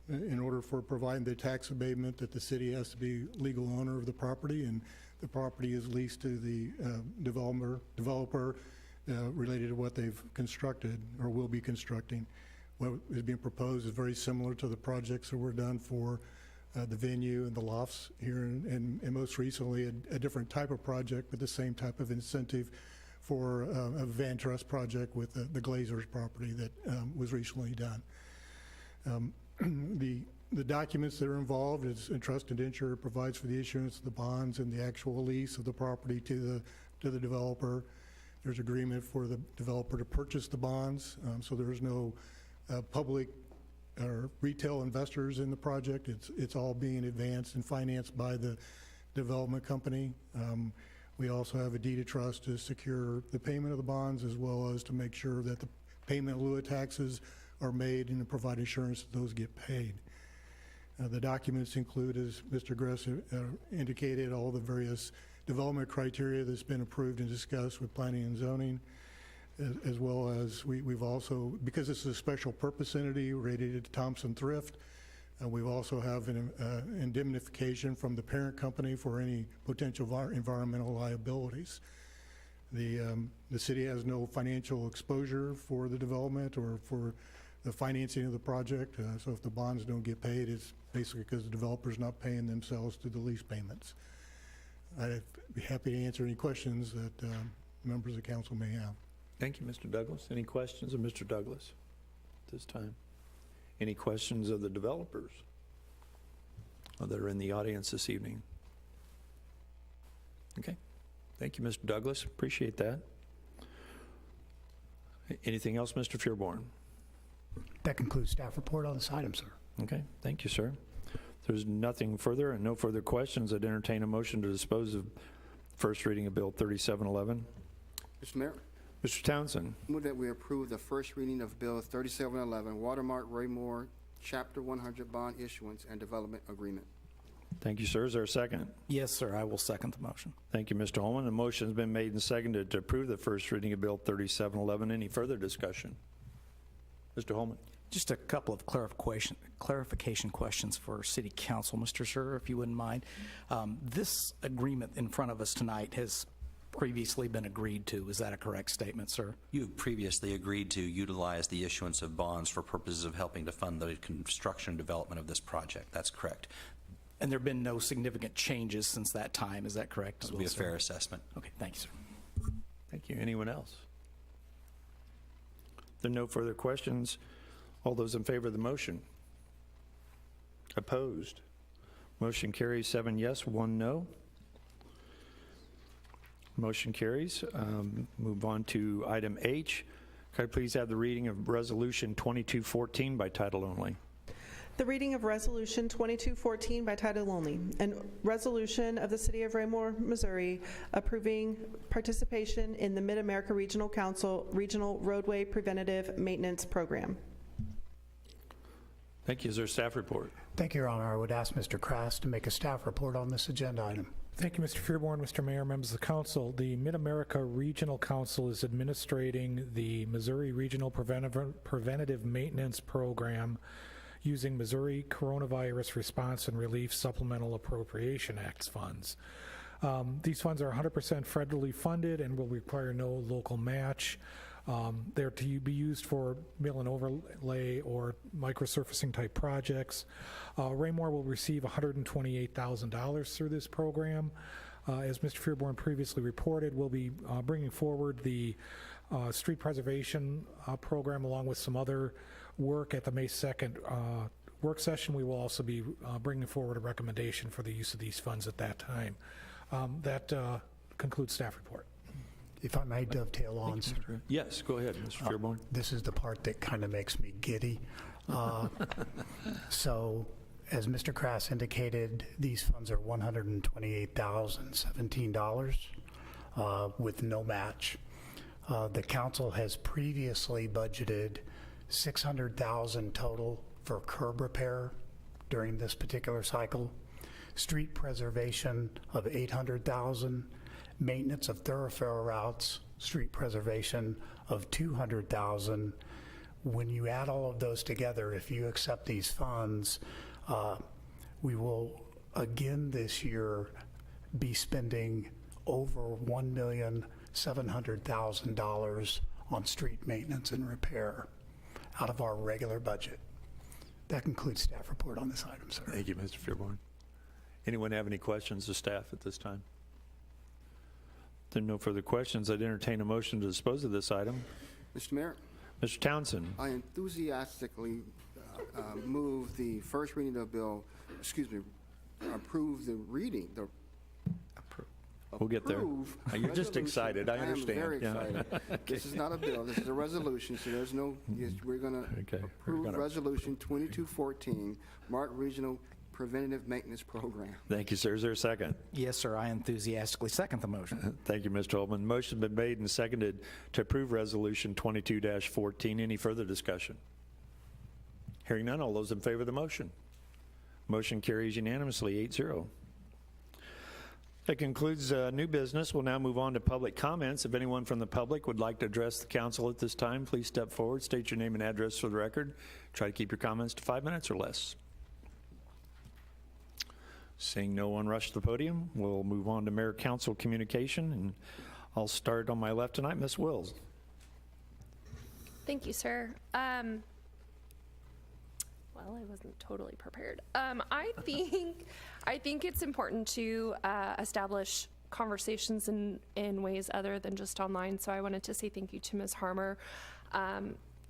in order for providing the tax abatement that the city has to be legal owner of the property, and the property is leased to the developer related to what they've constructed or will be constructing. What is being proposed is very similar to the projects that were done for the venue and the lofts here, and most recently a different type of project with the same type of incentive for a Van Trust project with the Glazers property that was recently done. The documents that are involved is a trust indenture provides for the issuance of the bonds and the actual lease of the property to the developer. There's agreement for the developer to purchase the bonds, so there is no public or retail investors in the project. It's all being advanced and financed by the development company. We also have a deed of trust to secure the payment of the bonds, as well as to make sure that the payment in lieu of taxes are made and to provide assurance that those get paid. The documents include, as Mr. Gress indicated, all the various development criteria that's been approved and discussed with planning and zoning. as well as we've also, because this is a special purpose entity rated Thompson Thrift, we've also have an indemnification from the parent company for any potential environmental liabilities. The city has no financial exposure for the development or for the financing of the project, so if the bonds don't get paid, it's basically because the developer's not paying themselves to the lease payments. I'd be happy to answer any questions that members of the council may have. Thank you, Mr. Douglas. Any questions of Mr. Douglas at this time? Any questions of the developers that are in the audience this evening? Okay. Thank you, Mr. Douglas. Appreciate that. Anything else, Mr. Fearborn? That concludes staff report on this item, sir. Okay. Thank you, sir. If there's nothing further and no further questions, I'd entertain a motion to dispose of first reading of Bill 3711. Mr. Mayor, Mr. Townsend. move that we approve the first reading of Bill 3711, Watermark Raymore Chapter 100 Bond Issuance and Development Agreement. Thank you, sir. Is there a second? Yes, sir, I will second the motion. Thank you, Mr. Holman. The motion has been made and seconded to approve the first reading of Bill 3711. Any further discussion? Mr. Holman. Just a couple of clarification questions for City Council, Mr. Sir, if you wouldn't mind. This agreement in front of us tonight has previously been agreed to. Is that a correct statement, sir? You previously agreed to utilize the issuance of bonds for purposes of helping to fund the construction and development of this project. That's correct. And there have been no significant changes since that time. Is that correct? That would be a fair assessment. Okay, thank you, sir. Thank you. Anyone else? If there are no further questions, all those in favor of the motion? Opposed? Motion carries 7 yes, 1 no. Motion carries. Move on to item H. Could I please have the reading of Resolution 2214 by title only? The reading of Resolution 2214 by title only, an resolution of the City of Raymore, Missouri, approving participation in the Mid-America Regional Council Regional Roadway Preventative Maintenance Program. Thank you. Is there a staff report? Thank you, Your Honor. I would ask Mr. Krass to make a staff report on this agenda item. Thank you, Mr. Fearborn, Mr. Mayor, members of the council. The Mid-America Regional Council is administrating the Missouri Regional Preventative Maintenance Program using Missouri Coronavirus Response and Relief Supplemental Appropriation Act funds. These funds are 100% federally funded and will require no local match. They're to be used for mill and overlay or microsurfacing type projects. Raymore will receive $128,000 through this program. As Mr. Fearborn previously reported, we'll be bringing forward the street preservation program along with some other work at the May 2nd work session. We will also be bringing forward a recommendation for the use of these funds at that time. That concludes staff report. If I may dovetail on, sir. Yes, go ahead, Mr. Fearborn. This is the part that kind of makes me giddy. So, as Mr. Krass indicated, these funds are $128,017 with no match. The council has previously budgeted $600,000 total for curb repair during this particular cycle, street preservation of $800,000, maintenance of thoroughfare routes, street preservation of $200,000. When you add all of those together, if you accept these funds, we will again this year be spending over $1,700,000 on street maintenance and repair out of our regular budget. That concludes staff report on this item, sir. Thank you, Mr. Fearborn. Anyone have any questions of staff at this time? If there are no further questions, I'd entertain a motion to dispose of this item. Mr. Mayor, Mr. Townsend. I enthusiastically move the first reading of bill, approve the reading, We'll get there. You're just resolution. excited, I understand. I am very Yeah. excited. This is not a bill, this is a resolution, so there's no, we're going to approve Resolution 2214, Mark Regional Preventative Maintenance Program. Thank you, sir. Is there a second? Yes, sir, I enthusiastically second the motion. Thank you, Mr. Holman. Motion been made and seconded to approve Resolution 22-14. Any further discussion? Hearing none, all those in favor of the motion? Motion carries unanimously, 8-0. That concludes new business. We'll now move on to public comments. If anyone from the public would like to address the council at this time, please step forward, state your name and address for the record. Try to keep your comments to 5 minutes or less. Seeing no one rush to the podium, we'll move on to mayor-council communication, and I'll start on my left tonight, Ms. Wills. Thank you, sir. Well, I wasn't totally prepared. I think it's important to establish conversations in ways other than just online. So I wanted to say thank you to Ms. Harmer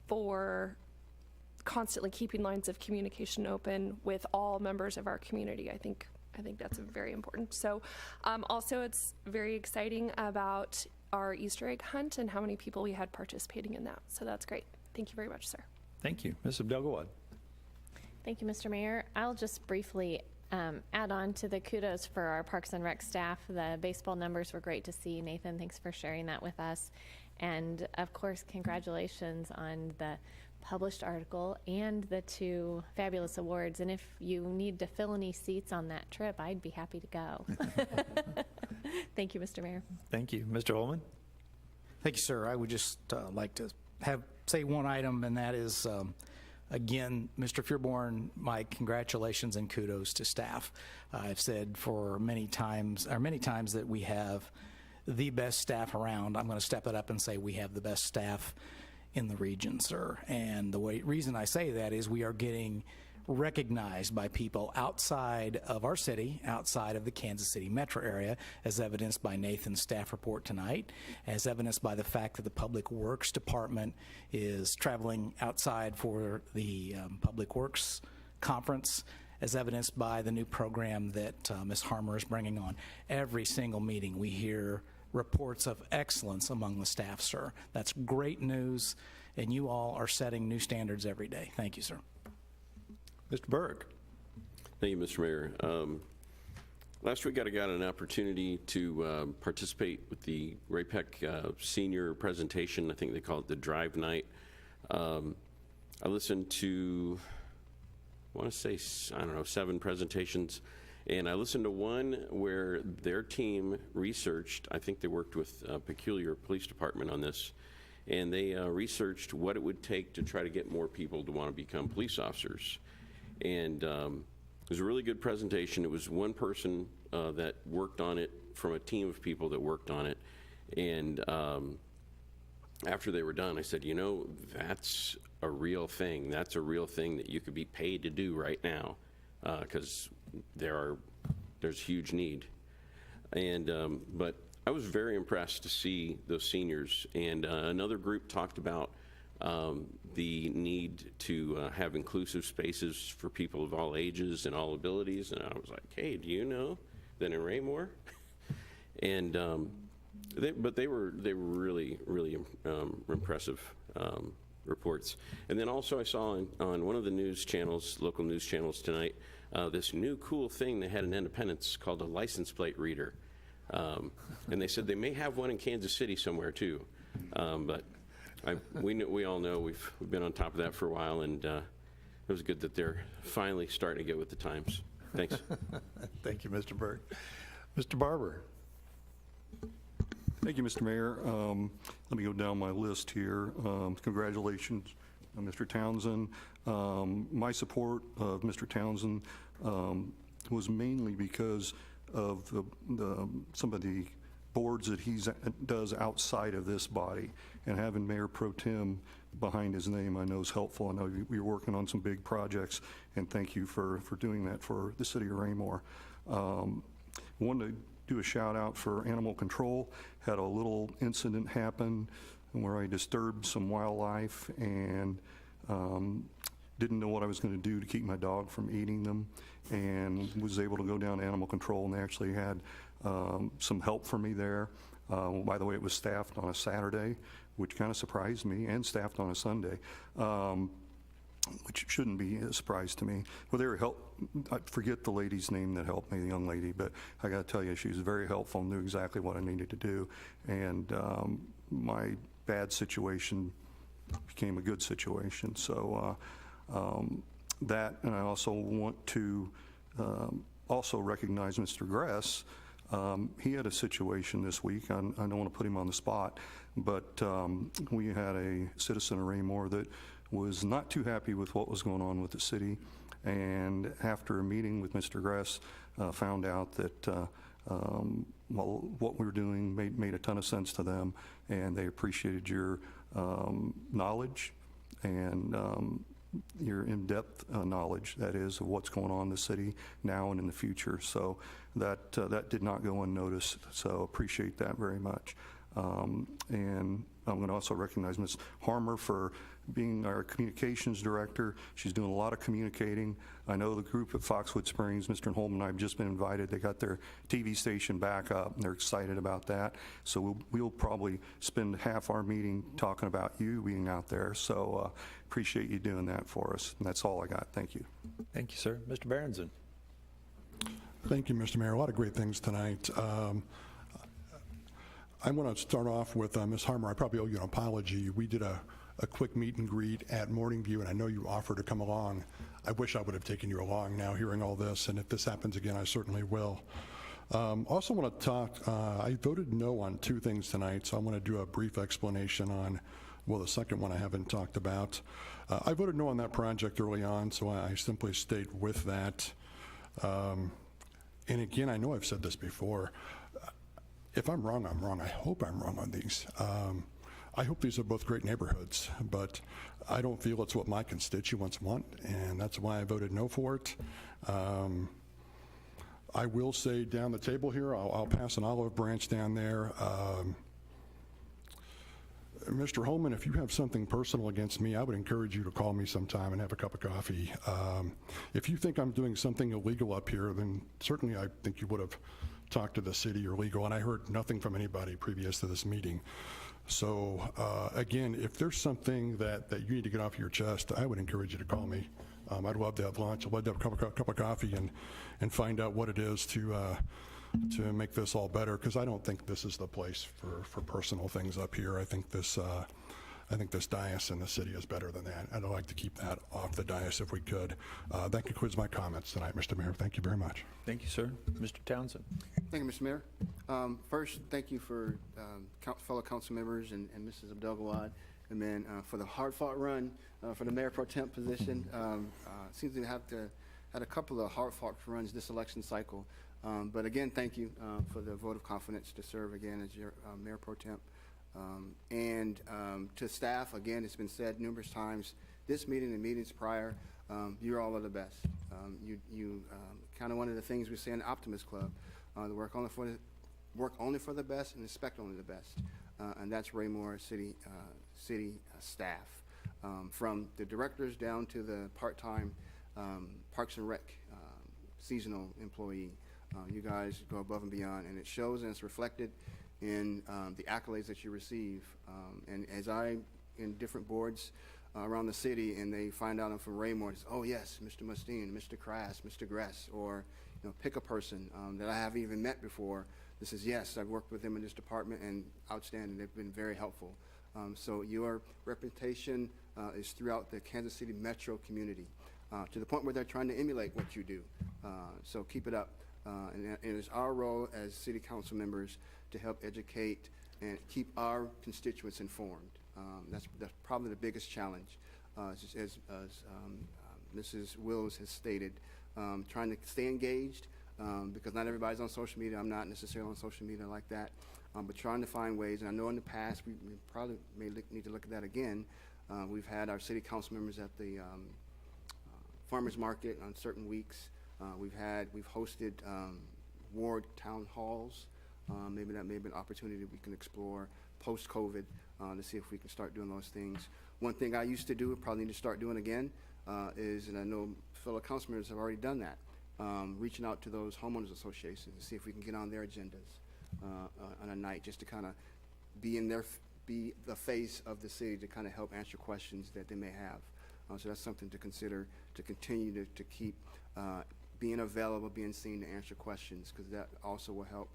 for constantly keeping lines of communication open with all members of our community. I think that's very important. So also it's very exciting about our Easter egg hunt and how many people we had participating in that. So that's great. Thank you very much, sir. Thank you. Ms. Abdelgawad. Thank you, Mr. Mayor. I'll just briefly add on to the kudos for our Parks and Rec staff. The baseball numbers were great to see. Nathan, thanks for sharing that with us. And of course, congratulations on the published article and the 2 fabulous awards. And if you need to fill any seats on that trip, I'd be happy to go. Thank you, Mr. Mayor. Thank you. Mr. Holman? Thank you, sir. I would just like to say one item, and that is, again, Mr. Fearborn, my congratulations and kudos to staff. I've said for many times that we have the best staff around. I'm going to step it up and say we have the best staff in the region, sir. And the reason I say that is we are getting recognized by people outside of our city, outside of the Kansas City metro area, as evidenced by Nathan's staff report tonight, as evidenced by the fact that the Public Works Department is traveling outside for the Public Works Conference, as evidenced by the new program that Ms. Harmer is bringing on. Every single meeting we hear reports of excellence among the staff, sir. That's great news, and you all are setting new standards every day. Thank you, sir. Mr. Berg. Thank you, Mr. Mayor. Last week I got an opportunity to participate with the RAPEC senior presentation. I think they call it the Drive Night. I listened to, I want to say, 7 presentations. And I listened to one where their team researched, I think they worked with Peculiar Police Department on this, and they researched what it would take to try to get more people to want to become police officers. And it was a really good presentation. It was one person that worked on it from a team of people that worked on it. And after they were done, I said, you know, that's a real thing. That's a real thing that you could be paid to do right now, because there's huge need. And but I was very impressed to see those seniors. And another group talked about the need to have inclusive spaces for people of all ages and all abilities. And I was like, hey, do you know that in Raymore? And they were really impressive reports. And then also I saw on one of the news channels, local news channels tonight, this new cool thing they had in Independence called a license plate reader. And they said they may have one in Kansas City somewhere too. But we all know we've been on top of that for a while, and it was good that they're finally starting to get with the times. Thanks. Thank you, Mr. Berg. Mr. Barber. Thank you, Mr. Mayor. Let me go down my list here. Congratulations, Mr. Townsend. My support of Mr. Townsend was mainly because of some of the boards that he does outside of this body, and having Mayor Pro Tem behind his name I know is helpful. I know you're working on some big projects, and thank you for doing that for the city of Raymore. Wanted to do a shout out for animal control. Had a little incident happen where I disturbed some wildlife and didn't know what I was going to do to keep my dog from eating them, and was able to go down to animal control, and they actually had some help for me there. By the way, it was staffed on a Saturday, which kind of surprised me, and staffed on a Sunday, which shouldn't be a surprise to me. Well, they were I forget the lady's name that helped me, the young lady, but I got to tell you, she was very helpful, knew exactly what I needed to do, and my bad situation became a good situation. So that, and I also want to also recognize Mr. Gress. He had a situation this week. I don't want to put him on the spot, but we had a citizen of Raymore that was not too happy with what was going on with the city, and after a meeting with Mr. Gress, found out that well, what we were doing made a ton of sense to them, and they appreciated your knowledge and your in-depth knowledge, that is, of what's going on in the city now and in the future. So that did not go unnoticed, so appreciate that very much. And I'm going to also recognize Ms. Harmer for being our communications director. She's doing a lot of communicating. I know the group at Foxwood Springs, Mr. Holman and I have just been invited. They got their TV station back up, and they're excited about that. So we'll probably spend half our meeting talking about you being out there. So appreciate you doing that for us. And that's all I got. Thank you. Thank you, sir. Mr. Berenson. Thank you, Mr. Mayor. A lot of great things tonight. I want to start off with Ms. Harmer. I probably owe you an apology. We did a quick meet and greet at Morning View, and I know you offered to come along. I wish I would have taken you along now, hearing all this, and if this happens again, I certainly will. Also want to talk, I voted no on two things tonight, so I want to do a brief explanation on, well, the second one I haven't talked about. I voted no on that project early on, so I simply stayed with that. And again, I know I've said this before. If I'm wrong, I'm wrong. I hope I'm wrong on these. I hope these are both great neighborhoods, but I don't feel it's what my constituents want, and that's why I voted no for it. I will say down the table here, I'll pass an olive branch down there. Mr. Holman, if you have something personal against me, I would encourage you to call me sometime and have a cup of coffee. If you think I'm doing something illegal up here, then certainly I think you would have talked to the city or legal, and I heard nothing from anybody previous to this meeting. So again, if there's something that you need to get off your chest, I would encourage you to call me. I'd love to have lunch. I'd love to have a cup of coffee and find out what it is to make this all better, because I don't think this is the place for personal things up here. I think this dais in the city is better than that. I'd like to keep that off the dais if we could. That concludes my comments tonight, Mr. Mayor. Thank you very much. Thank you, sir. Mr. Townsend. Thank you, Mr. Mayor. First, thank you for fellow council members and Mrs. Abdelgawad, and then for the hard-fought run for the mayor pro temp position. Seems to have had a couple of hard-fought runs this election cycle. But again, thank you for the vote of confidence to serve again as your mayor pro temp. And to staff, again, it's been said numerous times, this meeting and meetings prior, you're all of the best. You kind of one of the things we say in the Optimist Club, work only for the best and expect only the best. And that's Raymore City staff, from the directors down to the part-time Parks and Rec seasonal employee. You guys go above and beyond, and it shows and it's reflected in the accolades that you receive. And as in different boards around the city, and they find out I'm from Raymore, it's, oh yes, Mr. Mustine, Mr. Crass, Mr. Gress, or pick a person that I haven't even met before. This is, yes, I've worked with them in this department, and outstanding. They've been very helpful. So your reputation is throughout the Kansas City metro community, to the point where they're trying to emulate what you do. So keep it up. And it's our role as city council members to help educate and keep our constituents informed. That's probably the biggest challenge, as Mrs. Wills has stated, trying to stay engaged, because not everybody's on social media. I'm not necessarily on social media like that, but trying to find ways. And I know in the past we probably may need to look at that again. We've had our city council members at the farmers market on certain weeks. We've hosted ward town halls. Maybe that may be an opportunity we can explore post-COVID to see if we can start doing those things. One thing I used to do, probably need to start doing again, is, and I know fellow council members have already done that, reaching out to those homeowners associations to see if we can get on their agendas on a night, just to kind of be the face of the city to kind of help answer questions that they may have. So that's something to consider, to continue to keep being available, being seen to answer questions, because that also will help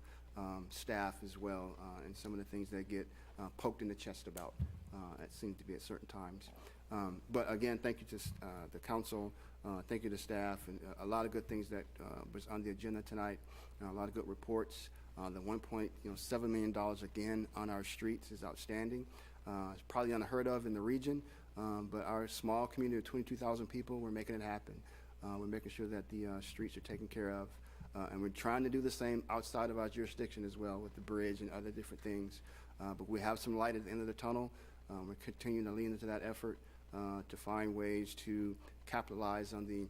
staff as well, and some of the things that get poked in the chest about, it seems to be at certain times. But again, thank you to the council, thank you to staff, and a lot of good things that was on the agenda tonight, a lot of good reports. The $1.7 million again on our streets is outstanding. It's probably unheard of in the region, but our small community of 22,000 people, we're making it happen. We're making sure that the streets are taken care of. And we're trying to do the same outside of our jurisdiction as well with the bridge and other different things. But we have some light at the end of the tunnel. We're continuing to lean into that effort to find ways to capitalize on the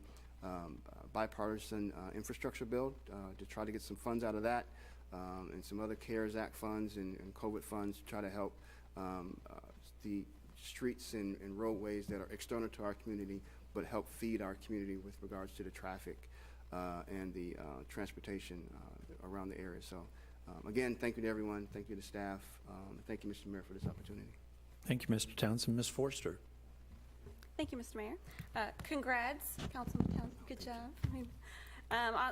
bipartisan infrastructure bill to try to get some funds out of that and some other CARES Act funds and COVID funds to try to help the streets and roadways that are external to our community but help feed our community with regards to the traffic and the transportation around the area. So again, thank you to everyone. Thank you to staff. Thank you, Mr. Mayor, for this opportunity. Thank you, Mr. Townsend. Ms. Forster. Thank you, Mr. Mayor. Congrats, Councilman Townsend. Good job.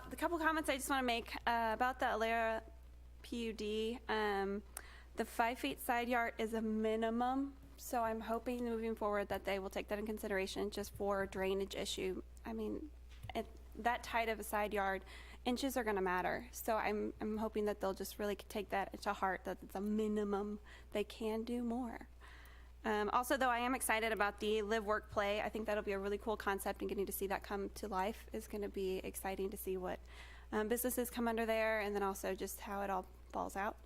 The couple comments I just want to make about the Alera PUD. The 5 feet side yard is a minimum, so I'm hoping moving forward that they will take that in consideration just for a drainage issue. I mean, that tight of a side yard, inches are going to matter. So I'm hoping that they'll just really take that to heart, that it's a minimum. They can do more. Also, though, I am excited about the live, work, play. I think that'll be a really cool concept, and getting to see that come to life is going to be exciting to see what businesses come under there, and then also just how it all falls out.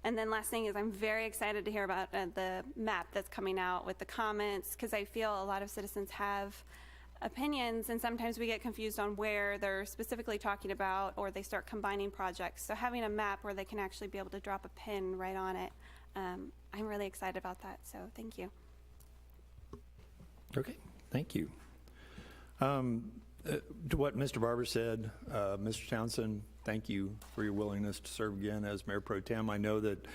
And then last thing is I'm very excited to hear about the map that's coming out with the comments, because I feel a lot of citizens have opinions, and sometimes we get confused on where they're specifically talking about, or they start combining projects. So having a map where they can actually be able to drop a pin right on it, I'm really excited about that, so thank you. Okay, thank you. To what Mr. Barber said, Mr. Townsend, thank you for your willingness to serve again as Mayor Pro Tem. I know that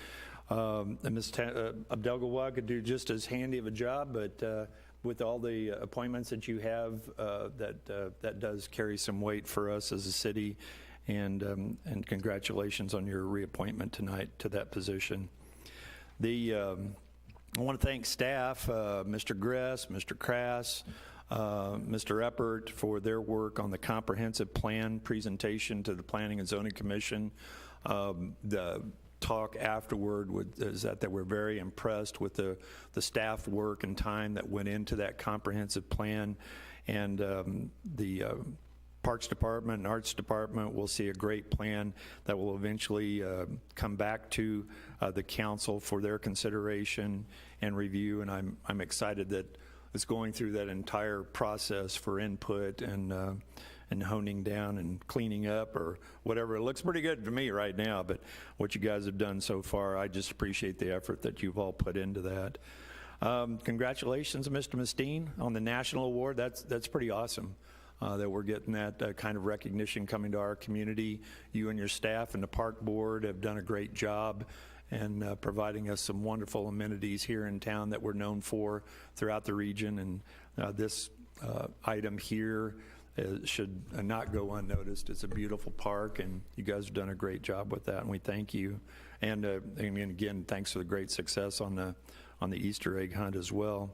Ms. Abdelgawad could do just as handy of a job, but with all the appointments that you have, that does carry some weight for us as a city, and congratulations on your reappointment tonight to that position. I want to thank staff, Mr. Gress, Mr. Crass, Mr. Eppert, for their work on the comprehensive plan presentation to the Planning and Zoning Commission. The talk afterward is that we're very impressed with the staff work and time that went into that comprehensive plan, and the Parks Department and Arts Department will see a great plan that will eventually come back to the council for their consideration and review, and I'm excited that it's going through that entire process for input and honing down and cleaning up or whatever. It looks pretty good to me right now, but what you guys have done so far, I just appreciate the effort that you've all put into that. Congratulations, Mr. Mustine, on the national award. That's pretty awesome. That we're getting that kind of recognition coming to our community. You and your staff and the park board have done a great job and providing us some wonderful amenities here in town that we're known for throughout the region. And this item here should not go unnoticed. It's a beautiful park, and you guys have done a great job with that, and we thank you. And again, thanks for the great success on the Easter egg hunt as well.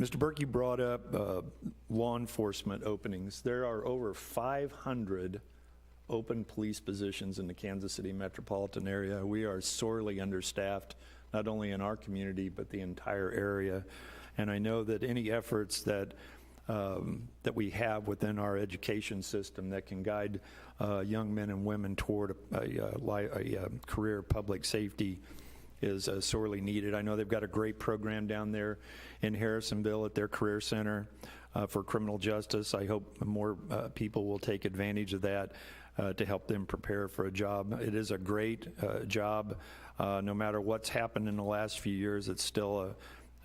Mr. Burke, you brought up law enforcement openings. There are over 500 open police positions in the Kansas City metropolitan area. We are sorely understaffed, not only in our community, but the entire area. And I know that any efforts that we have within our education system that can guide young men and women toward a career of public safety is sorely needed. I know they've got a great program down there in Harrisonville at their career center for criminal justice. I hope more people will take advantage of that to help them prepare for a job. It is a great job. No matter what's happened in the last few years, it's still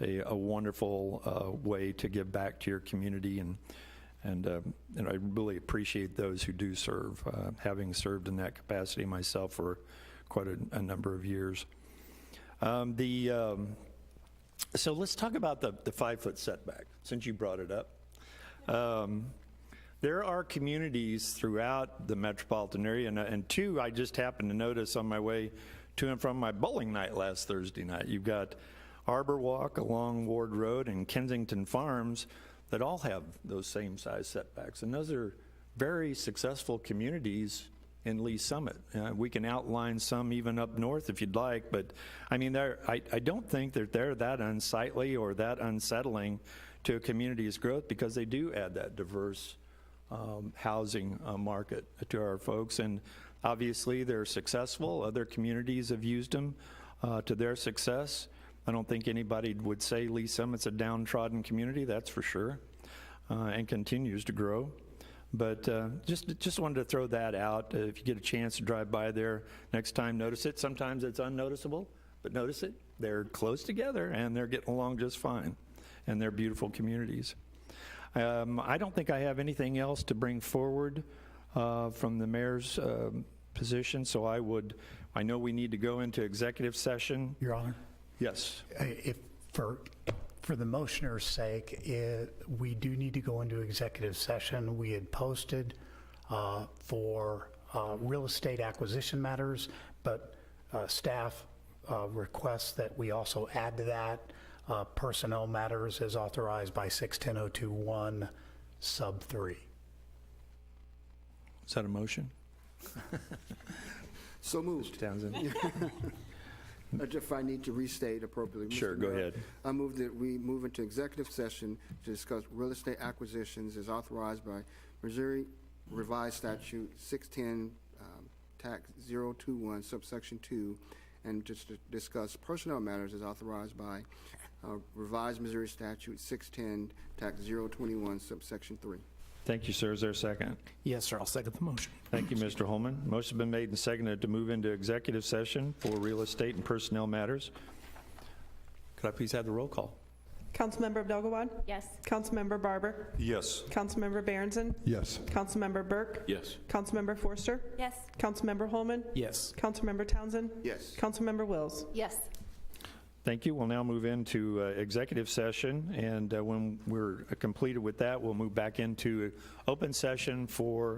a wonderful way to give back to your community, and I really appreciate those who do serve, having served in that capacity myself for quite a number of years. So let's talk about the 5-foot setback, since you brought it up. There are communities throughout the metropolitan area, and two I just happened to notice on my way to and from my bowling night last Thursday night. You've got Arbor Walk along Ward Road and Kensington Farms that all have those same size setbacks, and those are very successful communities in Lee Summit. We can outline some even up north if you'd like, but I mean, I don't think that they're that unsightly or that unsettling to a community's growth, because they do add that diverse housing market to our folks. And obviously, they're successful. Other communities have used them to their success. I don't think anybody would say Lee Summit's a downtrodden community, that's for sure, and continues to grow. But just wanted to throw that out. If you get a chance to drive by there next time, notice it. Sometimes it's unnoticeable, but notice it. They're close together, and they're getting along just fine, and they're beautiful communities. I don't think I have anything else to bring forward from the mayor's position, so I know we need to go into executive session. Your Honor? Yes. If for the motioner's sake, we do need to go into executive session. We had posted for real estate acquisition matters, but staff requests that we also add to that personnel matters as authorized by 610-021 sub 3. Is that a motion? So moved. Mr. Townsend? If I need to restate appropriately. Mr. Sure, go Mayor, ahead. I move that we move into executive session to discuss real estate acquisitions as authorized by Missouri Revised Statute 610, TAC 021, subsection 2, and just to discuss personnel matters as authorized by Revised Missouri Statute 610, TAC 021, subsection 3. Thank you, sir. Is there a second? Yes, sir, I'll second the motion. Thank you, Mr. Holman. Motion's been made and seconded to move into executive session for real estate and personnel matters. Could I please have the roll call? Councilmember Abdelgawad? Yes. Councilmember Barber? Yes. Councilmember Berenson? Yes. Councilmember Burke? Yes. Councilmember Forster? Yes. Councilmember Holman? Yes. Councilmember Townsend? Yes. Councilmember Wills? Yes. Thank you. We'll now move into executive session, and when we're completed with that, we'll move back into open session for